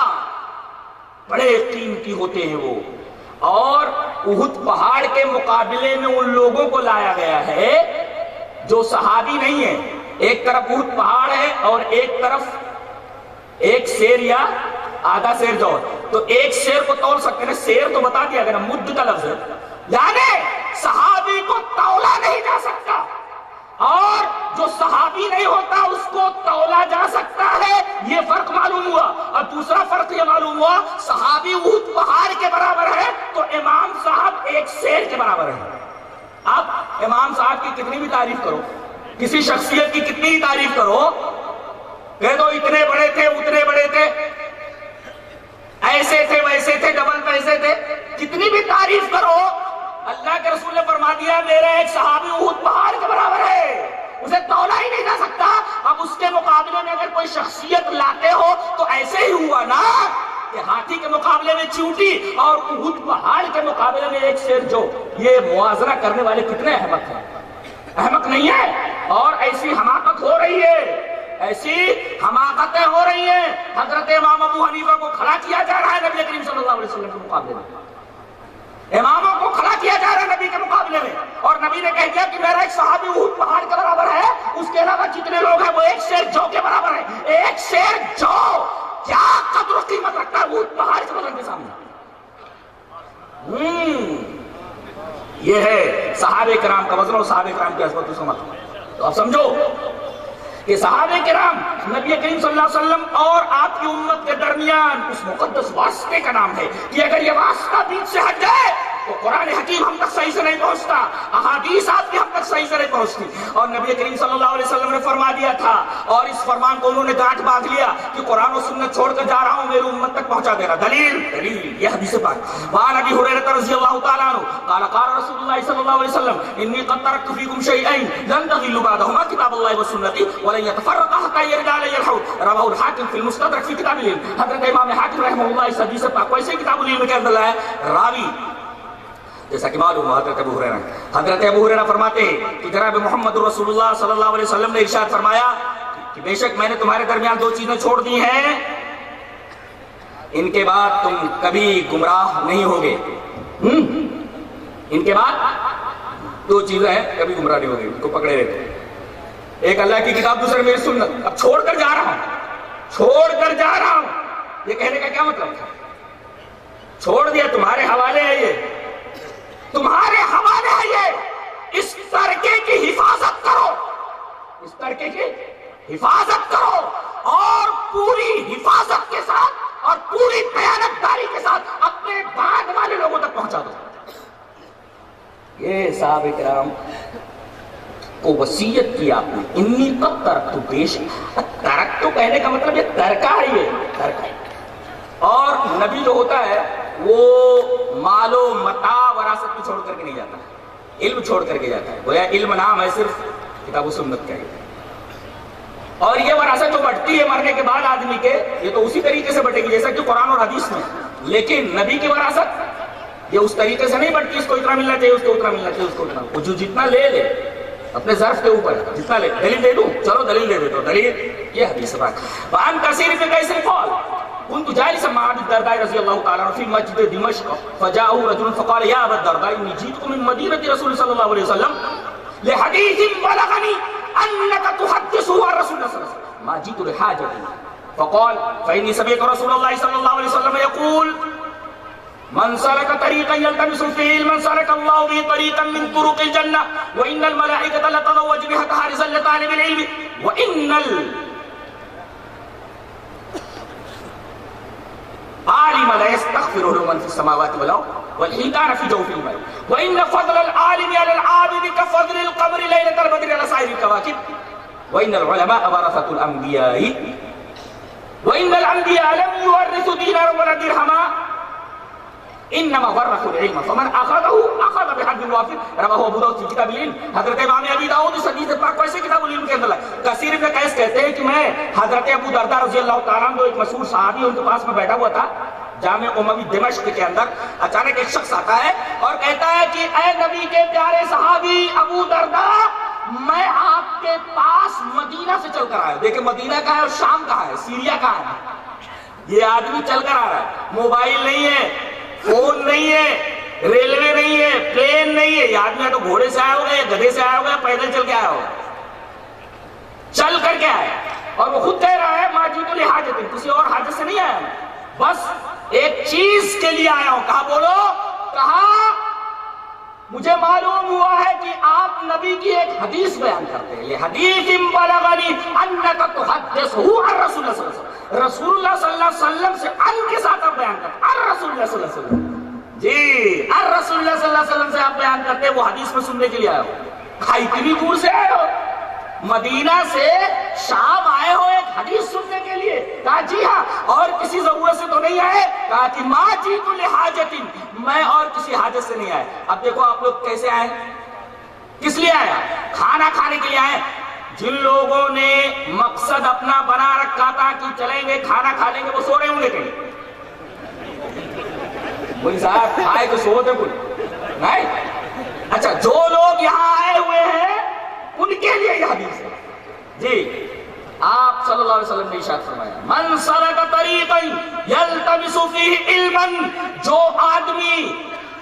بڑے قیمتی ہوتے ہیں وہ۔ اور احد پہاڑ کے مقابلے میں ان لوگوں کو لایا گیا ہے جو صحابی نہیں ہے۔ ایک طرف احد پہاڑ ہے اور ایک طرف ایک سیر یا آدھا سیر جو ہے، تو ایک سیر کو تول سکتے ہیں، سیر تو بتا دیا گیا، مد کا لفظ ہے، یعنی صحابی کو تولا نہیں جا سکتا، اور جو صحابی نہیں ہوتا اس کو تولا جا سکتا ہے۔ یہ فرق معلوم ہوا۔ اور دوسرا فرق یہ معلوم ہوا، صحابی احد پہاڑ کے برابر ہے تو امام صاحب ایک سیر کے برابر ہے۔ اب امام صاحب کی کتنی بھی تعریف کرو، کسی شخصیت کی کتنی بھی تعریف کرو، کہہ دو اتنے بڑے تھے اتنے بڑے تھے، ایسے تھے ویسے تھے، ڈبل پیسے تھے، کتنی بھی تعریف کرو، اللہ کے رسول نے فرما دیا میرے ایک صحابی احد پہاڑ کے برابر ہے، اسے تولا ہی نہیں جا سکتا۔ اب اس کے مقابلے میں اگر کوئی شخصیت لاتے ہو تو ایسے ہی ہوا نا کہ ہاتھی کے مقابلے میں چیونٹی اور احد پہاڑ کے مقابلے میں ایک شیر جو، یہ موازنہ کرنے والے کتنے احمق ہیں؟ احمق نہیں ہے، اور ایسی حماقت ہو رہی ہے ایسی حماقتیں ہو رہی ہیں، حضرت امام ابو حنیفہ کو کھڑا کیا جا رہا ہے نبی کریم صلی اللہ علیہ وسلم کے مقابلے میں، اماموں کو کھڑا کیا جا رہا ہے نبی کے مقابلے میں، اور نبی نے کہہ دیا کہ میرا ایک صحابی احد پہاڑ کے برابر ہے، اس کے علاوہ جتنے لوگ ہیں وہ ایک شیر جو کے برابر ہے، ایک شیر جو کیا قدر و قیمت رکھتا ہے احد پہاڑ کے وزن کے سامنے۔ یہ ہے صحابہ کرام کا وزن اور صحابہ کرام کی عظمت و سمت۔ تو اب سمجھو کہ صحابہ کرام نبی کریم صلی اللہ علیہ وسلم اور آپ کی امت کے درمیان اس مقدس واسطے کا نام ہے کہ اگر یہ واسطہ بیچ سے ہٹ جائے تو قرآن حکیم ہم تک صحیح سے نہیں پہنچتا، احادیث آپ کی ہم تک صحیح سے نہیں پہنچتی۔ اور نبی کریم صلی اللہ علیہ وسلم نے فرما دیا تھا، اور اس فرمان کو انہوں نے گانٹھ باندھ لیا کہ قرآن و سنت چھوڑ کر جا رہا ہوں، میری امت تک پہنچا دینا۔ دلیل یہ حدیث پاک۔ وعن ابی ہریرہ رضی اللہ تعالیٰ عنہ قال قال رسول اللہ صلی اللہ علیہ وسلم انی قد ترکت فیکم شیئین لن تضلوا بعدہما کتاب اللہ وسنتی ولن یتفرقا حتی یرد علی الحوض رواہ الحاکم فی المستدرک فی کتاب العلم۔ حضرت امام حاکم رحمہ اللہ اس حدیث پاک کو ایسے کتاب العلم کے اندر لایا، راوی جیسا کہ معلوم حضرت ابو ہریرہ فرماتے ہیں کہ جناب محمد رسول اللہ صلی اللہ علیہ وسلم نے ارشاد فرمایا کہ بے شک میں نے تمہارے درمیان دو چیزیں چھوڑ دی ہیں، ان کے بعد تم کبھی گمراہ نہیں ہوگے۔ ان کے بعد دو چیزیں ہیں، کبھی گمراہ نہیں ہوگے، ان کو پکڑے رہتے۔ ایک اللہ کی کتاب، دوسرے میری سنت۔ اب چھوڑ کر جا رہا ہوں، یہ کہنے کا کیا مطلب ہے؟ چھوڑ دیا، تمہارے حوالے ہے، یہ تمہارے حوالے ہے، یہ اس ترکے کی حفاظت کرو، اس ترکے کی حفاظت کرو، اور پوری حفاظت کے ساتھ اور پوری دیانتداری کے ساتھ اپنے بعد والے لوگوں تک پہنچا دو۔ یہ صحابہ کرام کو وصیت کی آپ نے، انی قد ترکت، بیشک ترکت کہنے کا مطلب یہ ترکہ ہے، یہ ترکہ ہے۔ اور نبی جو ہوتا ہے وہ مال و متاع وراثت کو چھوڑ کر کے نہیں جاتا، علم چھوڑ کر کے جاتا ہے، گویا علم نام ہے صرف کتاب و سنت کا۔ اور یہ وراثت جو بٹتی ہے مرنے کے بعد آدمی کے، یہ تو اسی طریقے سے بٹے گی جیسا کہ قرآن اور حدیث میں، لیکن نبی کی وراثت یہ اس طریقے سے نہیں بٹتی، اس کو اتنا ملنا چاہیے، اس کو اتنا ملنا چاہیے، اس کو اتنا، وہ جو جتنا لے لے اپنے ظرف کے اوپر جتنا لے۔ دلیل دے دوں؟ چلو دلیل دے دیتا ہوں، دلیل یہ حدیث پاک۔ وعن کثیر بن قیس قال كنت جالسا مع ابي الدرداء رضي الله تعالى عنه في مسجد دمشق فجاءه رجل فقال يا ابا الدرداء اني جئتكم من مدينه رسول صلى الله عليه وسلم لحديث بلغني انك تحدثه عن رسول الله صلى الله عليه وسلم ما جئت لحاجه فقال فاني سمعت رسول الله صلى الله عليه وسلم يقول من سلك طريقا يلتمس فيه علما سلك الله به طريقا من طرق الجنه وان الملائكه لتضع اجنحتها حارسا لطالب العلم وان عالم لا يستغفر له من في السماوات والارض والحيتان في جوف الماء وان فضل العالم على العابد كفضل القمر ليله البدر على سائر الكواكب وان العلماء ورثه الانبياء وان الانبياء لم يورثوا دينارا ولا درهما انما ورثوا العلم فمن اخذه اخذ بحظ وافر رواه ابو داؤد في کتاب العلم۔ حضرت امام ابی داؤد اس حدیث پاک کو ایسے کتاب العلم کے اندر لائے۔ کثیر بن قیس کہتے ہیں کہ میں حضرت ابو درداء رضی اللہ تعالیٰ عنہ ایک مشہور صحابی ان کے پاس میں بیٹھا ہوا تھا جامع اموی دمشق کے اندر، اچانک ایک شخص آتا ہے اور کہتا ہے کہ اے نبی کے پیارے صحابی ابو درداء، میں آپ کے پاس مدینہ سے چل کر آیا۔ دیکھیں مدینہ کہاں ہے اور شام کہاں ہے، سیریا کہاں ہے۔ یہ آدمی چل کر آ رہا ہے، موبائل نہیں ہے، فون نہیں ہے، ریلوے نہیں ہے، پلین نہیں ہے، یہ آدمی تو گھوڑے سے آیا ہوگا یا گدھے سے آیا ہوگا یا پیدل چل کے آیا ہوگا، چل کر کے آیا۔ اور وہ خود کہہ رہا ہے ماجیت لحاجت، کسی اور حاجت سے نہیں آیا، بس ایک چیز کے لیے آیا ہوں۔ کہا بولو؟ کہا مجھے معلوم ہوا ہے کہ آپ نبی کی ایک حدیث بیان کرتے ہیں، یہ حدیث بلغنی انک تحدثہ عن رسول اللہ صلی اللہ علیہ وسلم، رسول اللہ صلی اللہ علیہ وسلم سے ان کے ساتھ آپ بیان کرتے ہیں، عن رسول اللہ صلی اللہ علیہ وسلم، جی عن رسول اللہ صلی اللہ علیہ وسلم سے آپ بیان کرتے ہیں، وہ حدیث میں سننے کے لیے آئے ہو۔ اتنی دور سے آئے ہو، مدینہ سے شام آئے ہو ایک حدیث سننے کے لیے؟ کہا جی ہاں، اور کسی ضرورت سے تو نہیں آئے؟ کہا کہ ما جیت لحاجت، میں اور کسی حاجت سے نہیں آئے۔ اب دیکھو آپ لوگ کیسے آئے، کس لیے آئے؟ کھانا کھانے کے لیے آئے۔ جن لوگوں نے مقصد اپنا بنا رکھا تھا کہ چلیں گے کھانا کھا لیں گے، وہ سو رہے ہوں گے کہیں؟ بھائی صاحب کھائے تو سوتے کوئی نہیں۔ اچھا، جو لوگ یہاں آئے ہوئے ہیں ان کے لیے یہ حدیث ہے جی، آپ صلی اللہ علیہ وسلم نے ارشاد فرمایا من سلک طریقا یلتمس فیہ علما، جو آدمی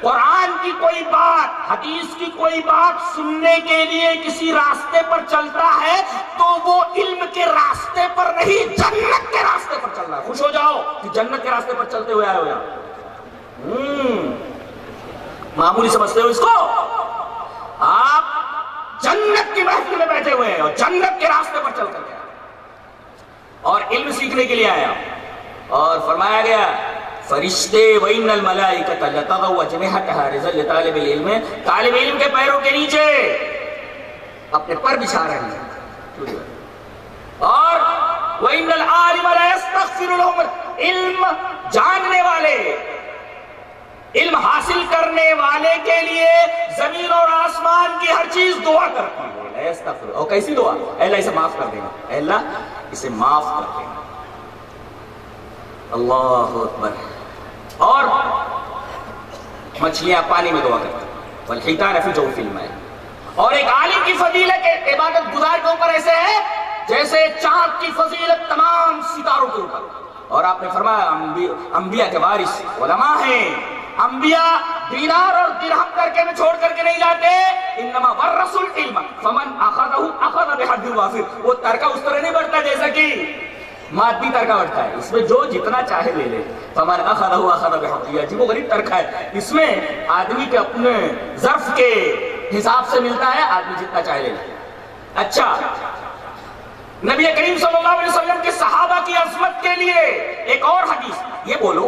قرآن کی کوئی بات، حدیث کی کوئی بات سننے کے لیے کسی راستے پر چلتا ہے تو وہ علم کے راستے پر نہیں، جنت کے راستے پر چل رہا ہے۔ خوش ہو جاؤ کہ جنت کے راستے پر چلتے ہوئے آئے ہو یہاں۔ معمولی سمجھتے ہو اس کو؟ آپ جنت کی محفل میں بیٹھے ہوئے ہیں اور جنت کے راستے پر چل کر گئے اور علم سیکھنے کے لیے آیا۔ اور فرمایا گیا فرشتے وَإِنَّ الْمَلَائِكَةَ لَتَضَعُ أَجْنِحَتَهَا رِزًا لِطَالِبِ الْعِلْمِ، طالب علم کے پیروں کے نیچے اپنے پر بچھا رہے ہیں۔ اور وَإِنَّ الْعَالِمَ لَيَسْتَغْفِرُ لَهُمْ، علم جاننے والے، علم حاصل کرنے والے کے لیے زمین اور آسمان کی ہر چیز دعا کرتی ہے۔ اور کیسی دعا؟ اے اللہ اسے معاف کر دینا، اے اللہ اسے معاف کر دینا۔ اللہ اکبر۔ اور مچھلیاں پانی میں دعا کرتی ہیں، والحیتان فی جوف الماء۔ اور ایک عالم کی فضیلت عبادت گزار کے اوپر ایسے ہے جیسے چاند کی فضیلت تمام ستاروں کے اوپر۔ اور آپ نے فرمایا انبیاء کے وارث علماء ہیں، انبیاء دینار اور درہم کر کے میں چھوڑ کر کے نہیں جاتے، انما ورثوا العلم فمن اخذه اخذ بحد وافر۔ وہ ترکہ اس طرح نہیں بڑھتا جیسا کہ مادی ترکہ بڑھتا ہے، اس میں جو جتنا چاہے لے لے۔ فمن اخذه اخذ بحد، یہ وہ غریب ترکہ ہے، اس میں آدمی کے اپنے ظرف کے حساب سے ملتا ہے، آدمی جتنا چاہے لے لے۔ اچھا، نبی کریم صلی اللہ علیہ وسلم کے صحابہ کی عظمت کے لیے ایک اور حدیث، یہ بولو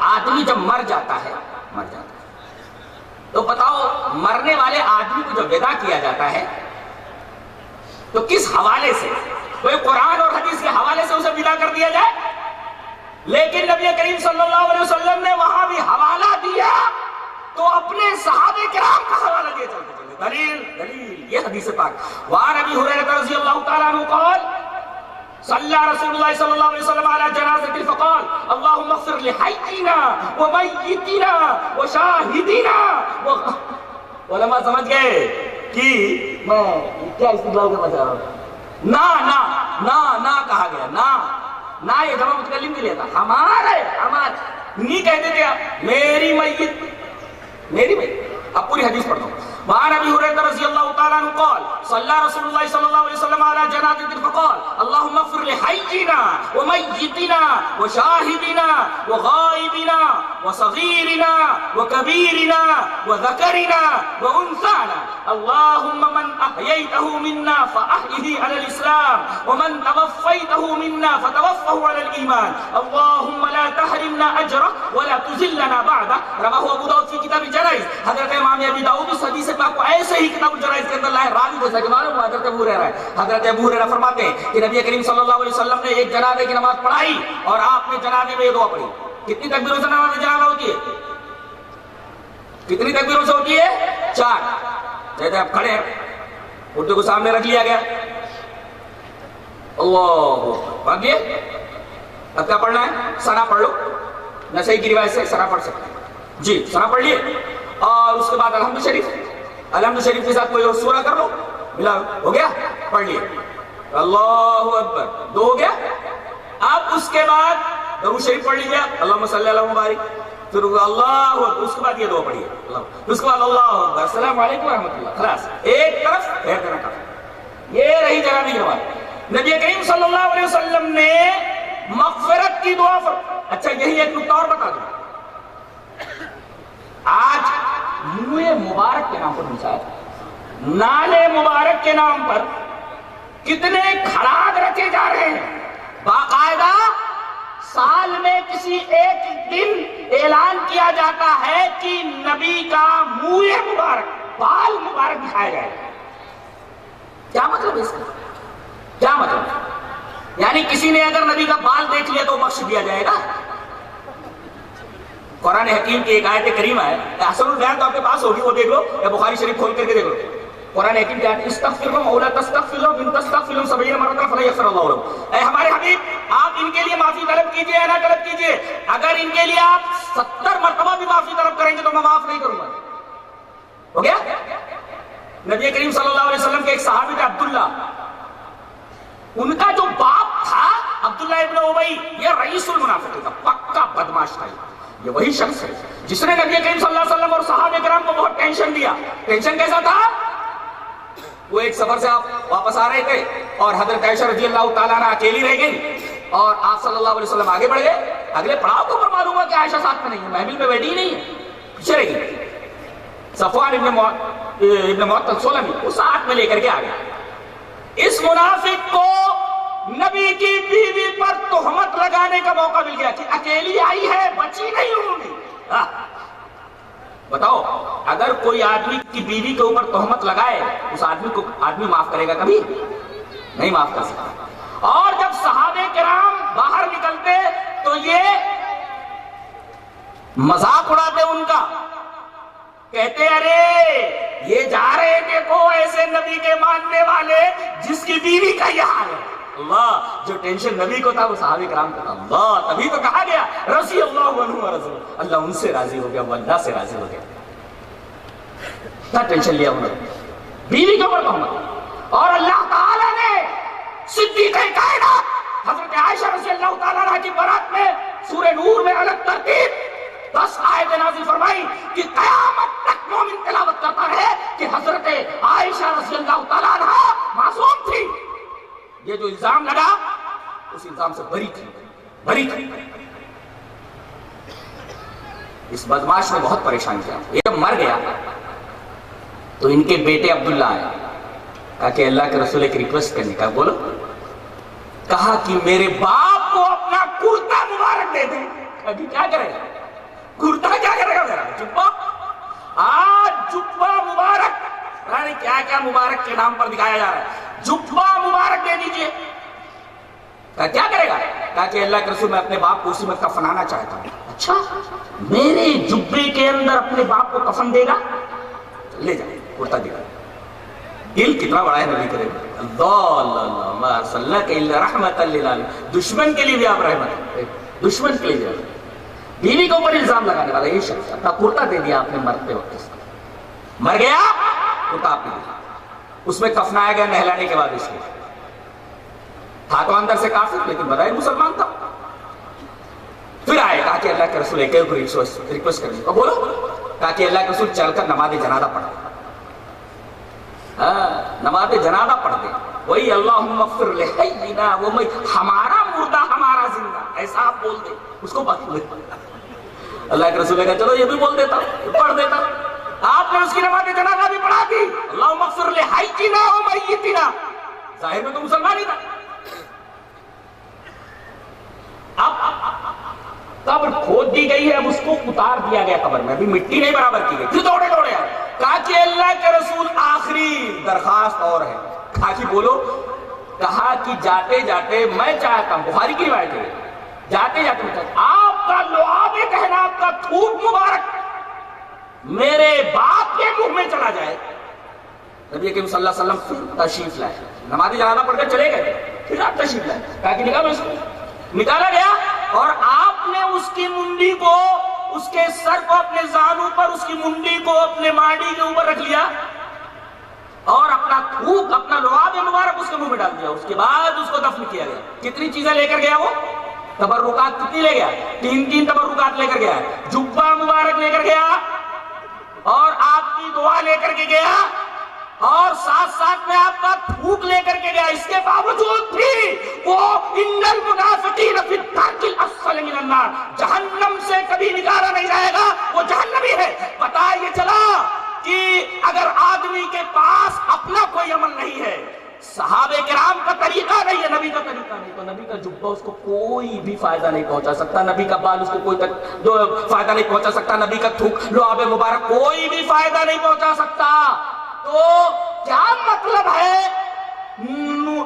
آدمی جب مر جاتا ہے تو بتاؤ مرنے والے آدمی کو جب ودا کیا جاتا ہے تو کس حوالے سے؟ کوئی قرآن اور حدیث کے حوالے سے اسے ودا کر دیا جائے؟ لیکن نبی کریم صلی اللہ علیہ وسلم نے وہاں بھی حوالہ دیا تو اپنے صحابہ کرام کا حوالہ دیا چلتے چلتے۔ دلیل یہ حدیث پاک۔ وعن ابی ہریرہ رضی اللہ تعالیٰ عنہ قال صلی رسول اللہ صلی اللہ علیہ وسلم علی جنازۃ فقال اللهم اغفر لحینا ومیتنا وشاہدنا۔ علماء سمجھ گئے کہ میں کیا استدلال کرنا چاہ رہا ہوں؟ نا کہا گیا، نا یہ جمع متکلم کے لیے تھا، ہمارے نہیں کہتے تھے میری میت۔ اب پوری حدیث پڑھتا ہوں۔ وعن ابی ہریرہ رضی اللہ تعالیٰ عنہ قال صلی رسول اللہ صلی اللہ علیہ وسلم علی جنازۃ فقال اللهم اغفر لحینا ومیتنا وشاہدنا وغائبنا وصغیرنا وکبیرنا وذکرنا وانثانا اللهم من احییته منا فاحیه علی الاسلام ومن توفیته منا فتوفه علی الایمان اللهم لا تحرمنا اجره ولا تذلنا بعده۔ رواه ابو داؤد فی کتاب الجنائز۔ حضرت امام ابی داؤد اس حدیث پاک کو ایسے ہی کتاب الجنائز کے اندر لائے، راوی جیسا کہ معلوم ہوا حضرت ابو ہریرہ ہے۔ حضرت ابو ہریرہ فرماتے ہیں کہ نبی کریم صلی اللہ علیہ وسلم نے ایک جنازے کی نماز پڑھائی اور آپ نے جنازے میں یہ دعا پڑھی۔ کتنی تکبیروں سے نماز جنازہ ہوتی ہے؟ کتنی تکبیروں سے ہوتی ہے؟ 4۔ جیسے آپ کھڑے ہیں، اردو کو سامنے رکھ لیا گیا، اللہ باقی اب کیا پڑھنا ہے؟ ثنا پڑھ لو، نسائی کی روایت سے ثنا پڑھ سکتے ہیں جی، ثنا پڑھ لیے اور اس کے بعد الحمد شریف کے ساتھ کوئی اور سورہ کر لو، ملا ہو گیا، پڑھ لیے اللہ اکبر، 2 ہو گیا۔ اب اس کے بعد درود شریف پڑھ لیجیے، اللہم صلی اللہ مبارک، پھر اللہ اکبر، اس کے بعد یہ دعا پڑھیے، اس کے بعد اللہ اکبر، السلام علیکم ورحمۃ اللہ، خلاص ایک طرف پھیر دینا کافی۔ یہ رہی جنازے کی نماز۔ نبی کریم صلی اللہ علیہ وسلم نے مغفرت کی دعا اچھا یہی ایک نکتہ اور بتا دوں، آج منہ مبارک کے نام پر مثال، نالے مبارک کے نام پر کتنے کھڑاگ رکھے جا رہے ہیں۔ باقاعدہ سال میں کسی ایک دن اعلان کیا جاتا ہے کہ نبی کا منہ مبارک، بال مبارک دکھایا جائے۔ کیا مطلب اس کا؟ کیا مطلب؟ یعنی کسی نے اگر نبی کا بال دیکھ لیا تو بخش دیا جائے گا؟ قرآن حکیم کی ایک آیت کریمہ ہے، احسن البیان تو آپ کے پاس ہوگی، وہ دیکھ لو، یا بخاری شریف کھول کر کے دیکھ لو۔ قرآن حکیم کی آیت استغفر لهم او لا تستغفر لهم ان تستغفر لهم 70 مرة فلا يغفر الله لهم۔ اے ہمارے حبیب، آپ ان کے لیے معافی طلب کیجئے یا نہ طلب کیجئے، اگر ان کے لیے آپ 70 مرتبہ بھی معافی طلب کریں گے تو میں معاف نہیں کروں گا۔ ہو گیا؟ نبی کریم صلی اللہ علیہ وسلم کے ایک صحابی تھے عبداللہ، ان کا جو باپ تھا عبداللہ ابن ابی، یہ رئیس المنافقین کا پکا بدماش تھا. یہ وہی شخص ہے جس نے نبی کریم صلی اللہ علیہ وسلم اور صحابہ کرام کو بہت ٹینشن دیا. ٹینشن کیسا تھا؟ وہ ایک سفر سے آپ واپس آ رہے تھے اور حضرت عائشہ رضی اللہ تعالیٰ عنہ اکیلی رہ گئی اور آپ صلی اللہ علیہ وسلم آگے بڑھ گئے. اگلے پڑاؤ کو پر معلوم ہوا کہ عائشہ ساتھ میں نہیں ہے، محفل میں بیٹھی ہی نہیں ہے، پیچھے رہ گئی. صفوان ابن معطل سلمی وہ ساتھ میں لے کر کے آ گیا. اس منافق کو نبی کی بیوی پر تہمت لگانے کا موقع مل گیا کہ اکیلی آئی ہے، بچی نہیں ہوگی. بتاؤ اگر کوئی آدمی کی بیوی کے اوپر تہمت لگائے اس آدمی کو آدمی معاف کرے گا؟ کبھی نہیں معاف کر سکتا. اور جب صحابہ کرام باہر نکلتے تو یہ مذاق اڑاتے ان کا، کہتے ارے یہ جا رہے دیکھو ایسے نبی کے ماننے والے جس کی بیوی کا یہ حال ہے. اللہ، جو ٹینشن نبی کو تھا وہ صحابہ کرام کو تھا. اللہ، تبھی تو کہا گیا رضی اللہ عنہ ورضوہ، اللہ ان سے راضی ہو گیا، وہ اللہ سے راضی ہو گیا. کیا ٹینشن لیا انہوں نے بیوی کے اوپر تہمت. اور اللہ تعالیٰ نے صدیقہ کائنات حضرت عائشہ رضی اللہ تعالیٰ عنہ کی برات میں سورہ نور میں الگ ترتیب 10 آیتیں نازل فرمائی کہ قیامت تک مومن تلاوت کرتا رہے کہ حضرت عائشہ رضی اللہ تعالیٰ عنہ معصوم تھی. یہ جو الزام لگا اس الزام سے بری تھی. اس بدماش نے بہت پریشان کیا. یہ جب مر گیا تو ان کے بیٹے عبداللہ آئے، کہا کہ اللہ کے رسول ایک ریکویسٹ کرنے کا. بولو. کہا کہ میرے باپ کو اپنا کرتا مبارک دے دیں. ابھی کیا کرے گا؟ کرتا کیا کرے گا میرا؟ جبہ. آج جبہ مبارک کیا مبارک کے نام پر دکھایا جا رہا ہے. جبہ مبارک دے دیجئے. کہا کیا کرے گا؟ کہا کہ اللہ کے رسول میں اپنے باپ کو اسی میں کفنانا چاہتا ہوں. اچھا، میرے جبے کے اندر اپنے باپ کو کفن دے گا؟ لے جائے کرتا دے گا. دل کتنا بڑا ہے نبی کریم. اللہ اللہ ما ارسلناک الا رحمۃ للعالمین. دشمن کے لیے بھی آپ رحمت ہیں، دشمن کے لیے بھی. بیوی کے اوپر الزام لگانے والا یہ شخص اپنا کرتا دے دیا آپ نے مرتے وقت. مر گیا کرتا آپ نے دیا، اس میں کفنایا گیا نہلانے کے بعد. اس کے تھا تو اندر سے کافر لیکن بظاہر مسلمان تھا. پھر آئے، کہا کہ اللہ کے رسول ایک ریکویسٹ کرنے کو. بولو. کہا کہ اللہ کے رسول چل کر نماز جنازہ پڑھ دے. نماز جنازہ پڑھ دے. وہی اللہم اغفر لحینا وہ ہمارا مردہ ہمارا زندہ، ایسا آپ بول دے اس کو بات لے. اللہ کے رسول نے کہا چلو یہ بھی بول دیتا پڑھ دیتا. آپ نے اس کی نماز جنازہ بھی پڑھا دی. اللہم اغفر لحینا و میتنا. ظاہر میں تو مسلمان ہی تھا. اب قبر کھود دی گئی ہے، اب اس کو اتار دیا گیا قبر میں، ابھی مٹی نہیں برابر کی گئی. پھر دوڑے آئے. کہا کہ اللہ کے رسول آخری درخواست اور ہے. کہا کہ بولو. کہا کہ جاتے جاتے میں چاہتا ہوں، بخاری کی روایت ہے، جاتے جاتے میں چاہتا ہوں آپ کا لعاب کہنا، آپ کا تھوک مبارک میرے باپ کے منہ میں چلا جائے. نبی کریم صلی اللہ علیہ وسلم پھر تشریف لائے. نماز جنازہ پڑھ کر چلے گئے، پھر آپ تشریف لائے. کہا کہ نکالو اس کو. نکالا گیا اور آپ نے اس کی منڈی کو، اس کے سر کو اپنے زانوں پر، اس کی منڈی کو اپنے ماڑی کے اوپر رکھ لیا اور اپنا تھوک، اپنا لعاب مبارک اس کے منہ میں ڈال دیا. اس کے بعد اس کو دفن کیا گیا. کتنی چیزیں لے کر گیا وہ؟ تبرکات کتنی لے گیا؟ 3 تبرکات لے کر گیا. جبہ مبارک لے کر گیا اور آپ کی دعا لے کر کے گیا اور ساتھ ساتھ میں آپ کا تھوک لے کر کے گیا. اس کے باوجود بھی وہ ان المنافقین فی الدرک الاسفل من النار، جہنم سے کبھی نکالا نہیں جائے گا، وہ جہنمی ہے. پتہ یہ چلا کہ اگر آدمی کے پاس اپنا کوئی عمل نہیں ہے، صحابہ کرام کا طریقہ نہیں ہے، نبی کا طریقہ نہیں، تو نبی کا جبہ اس کو کوئی بھی فائدہ نہیں پہنچا سکتا، نبی کا بال اس کو کوئی فائدہ نہیں پہنچا سکتا، نبی کا تھوک لعاب مبارک کوئی بھی فائدہ نہیں پہنچا سکتا. تو کیا مطلب ہے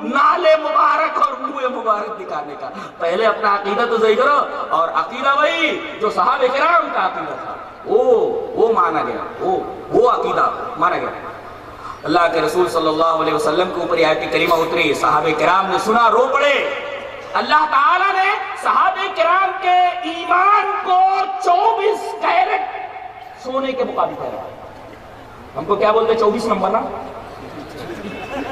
نالے مبارک اور منہ مبارک دکھانے کا؟ پہلے اپنا عقیدہ تو صحیح کرو. اور عقیدہ وہی جو صحابہ کرام کا عقیدہ تھا وہ مانا گیا، وہ عقیدہ مانا گیا. اللہ کے رسول صلی اللہ علیہ وسلم کے اوپر آیت کریمہ اتری، صحابہ کرام نے سنا، رو پڑے. اللہ تعالیٰ نے صحابہ کرام کے ایمان کو 24 کیرٹ سونے کے مقابل کہہ رہا ہے. ہم کو کیا بولتے 24 نمبر نا،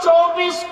24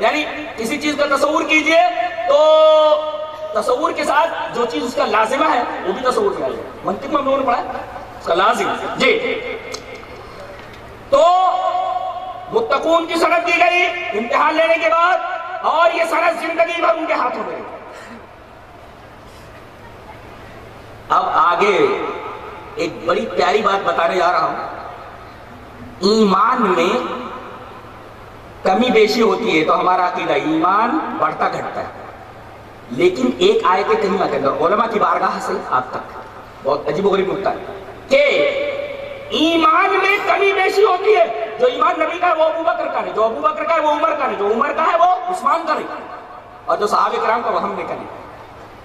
یعنی کسی چیز کا تصور کیجئے تو تصور کے ساتھ جو چیز اس کا لازمہ ہے وہ بھی تصور کیا جائے. منطق میں ہم لوگوں نے پڑھا ہے اس کا لازم. جی تو متقون کی سند دی گئی امتحان لینے کے بعد اور یہ سند زندگی بھر ان کے ہاتھوں میں. اب آگے ایک بڑی پیاری بات بتانے جا رہا ہوں. ایمان میں کمی بیشی ہوتی ہے تو ہمارا عقیدہ ایمان بڑھتا گھٹتا ہے. لیکن ایک آیت کریمہ کے اندر علماء کی بارگاہ سے آپ تک بہت عجیب و غریب نکتہ ہے کہ ایمان میں کمی بیشی ہوتی ہے. جو ایمان نبی کا ہے وہ ابوبکر کا نہیں, جو ابوبکر کا ہے وہ عمر کا نہیں, جو عمر کا ہے وہ عثمان کا نہیں, اور جو صحابہ کرام کا وہ ہم نے کا نہیں.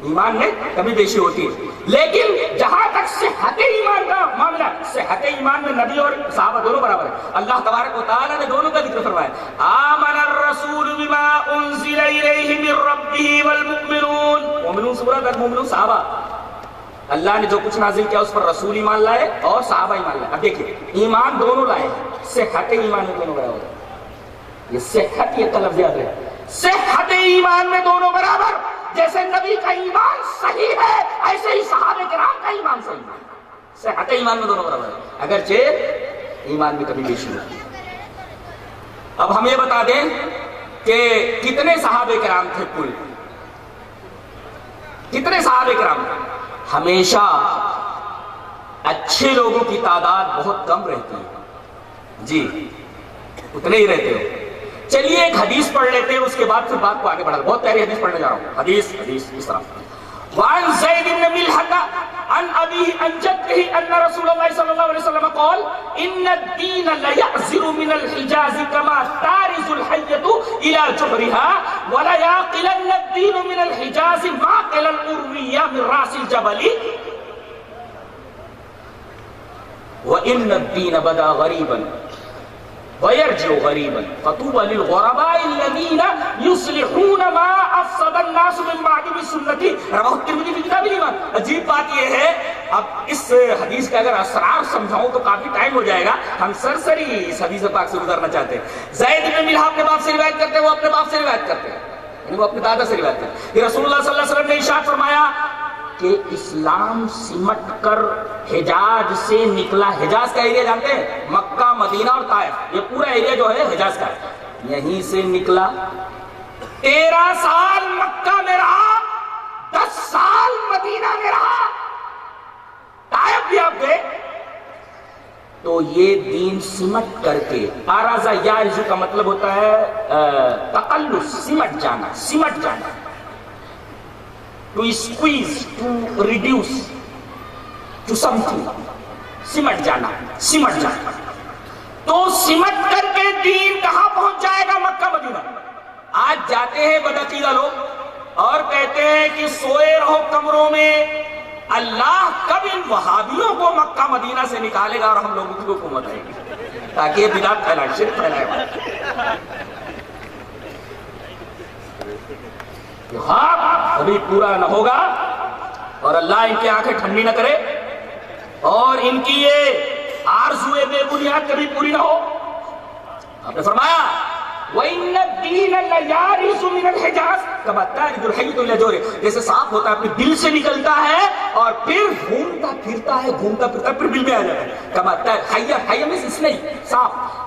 ایمان میں کمی بیشی ہوتی ہے. لیکن جہاں تک صحت ایمان کا معاملہ, صحت ایمان میں نبی اور صحابہ دونوں برابر ہیں. اللہ تبارک و تعالیٰ نے دونوں کا ذکر فرمایا. آمن الرسول بما انزل الیہ من ربہ والمؤمنون. مومنون سے مراد المؤمنون صحابہ. اللہ نے جو کچھ نازل کیا اس پر رسول ایمان لائے اور صحابہ ایمان لائے. اب دیکھیں ایمان دونوں لائے ہیں, صحت ایمان میں دونوں برابر ہے. یہ صحت, یہ کا لفظ یاد ہے, صحت ایمان میں دونوں برابر. جیسے نبی کا ایمان صحیح ہے ایسے ہی صحابہ کرام کا ایمان صحیح ہے. صحت ایمان میں دونوں برابر ہے اگرچہ ایمان میں کمی بیشی ہوتی ہے. اب ہم یہ بتا دیں کہ کتنے صحابہ کرام تھے کل, کتنے صحابہ کرام تھے. ہمیشہ اچھے لوگوں کی تعداد بہت کم رہتی ہے. جی اتنے ہی رہتے ہو. چلیے ایک حدیث پڑھ لیتے ہیں, اس کے بعد پھر بات کو آگے بڑھا. بہت پیاری حدیث پڑھنے جا رہا ہوں. حدیث اس طرح وعن زید بن ملحة عن أبيه عن جده أن رسول الله صلى الله عليه وسلم قال إن الدين ليعزر من الحجاز كما تارز الحية إلى جحرها ولا يعقلن الدين من الحجاز معقل الأروية من رأس الجبل وإن الدين بدا غريبا ويرجع غريبا فطوبى للغرباء الذين يصلحون ما افسد الناس من بعد بسنتي رواه الترمذي في كتاب الايمان. عجیب بات یہ ہے, اب اس حدیث کا اگر اسرار سمجھاؤں تو کافی ٹائم ہو جائے گا. ہم سرسری اس حدیث پاک سے گزرنا چاہتے ہیں. زید بن ملحة اپنے باپ سے روایت کرتے ہیں, وہ اپنے باپ سے روایت کرتے ہیں, یعنی وہ اپنے دادا سے روایت کرتے ہیں کہ رسول اللہ صلی اللہ علیہ وسلم نے ارشاد فرمایا کہ اسلام سمٹ کر حجاز سے نکلا. حجاز کا ایریا جانتے ہیں, مکہ مدینہ اور طائف, یہ پورا ایریا جو ہے حجاز کا ہے. یہیں سے نکلا, 13 سال مکہ میں رہا, 10 سال مدینہ میں رہا, طائف بھی آپ گئے. تو یہ دین سمٹ کر کے, آرازہ یارزو کا مطلب ہوتا ہے تقلص, سمٹ جانا, سمٹ جانا, to squeeze, to reduce to something, سمٹ جانا, سمٹ جانا. تو سمٹ کر کے دین کہاں پہنچ جائے گا؟ مکہ مدینہ. آج جاتے ہیں بدعقیدہ لوگ اور کہتے ہیں کہ سوئے رہو کمروں میں, اللہ کب ان وہابیوں کو مکہ مدینہ سے نکالے گا اور ہم لوگوں کی حکومت آئے گی, تاکہ یہ بدعت پھیلائے, شرک پھیلائے. خواب ابھی پورا نہ ہوگا اور اللہ ان کی آنکھیں ٹھنڈی نہ کرے اور ان کی یہ آرزوئے بے بنیاد کبھی پوری نہ ہو. آپ نے فرمایا وَإِنَّ الدِّينَ لَيَارِسُ مِنَ الْحِجَازِ كَمَا تَارِدُ الْحَيِّةُ إِلَى جَوْرِهِ. جیسے سانپ ہوتا ہے اپنے دل سے نکلتا ہے اور پھر گھومتا پھرتا پھر بل میں آ جاتا ہے. كَمَا تَارِدُ حَيَّ میں اس نہیں,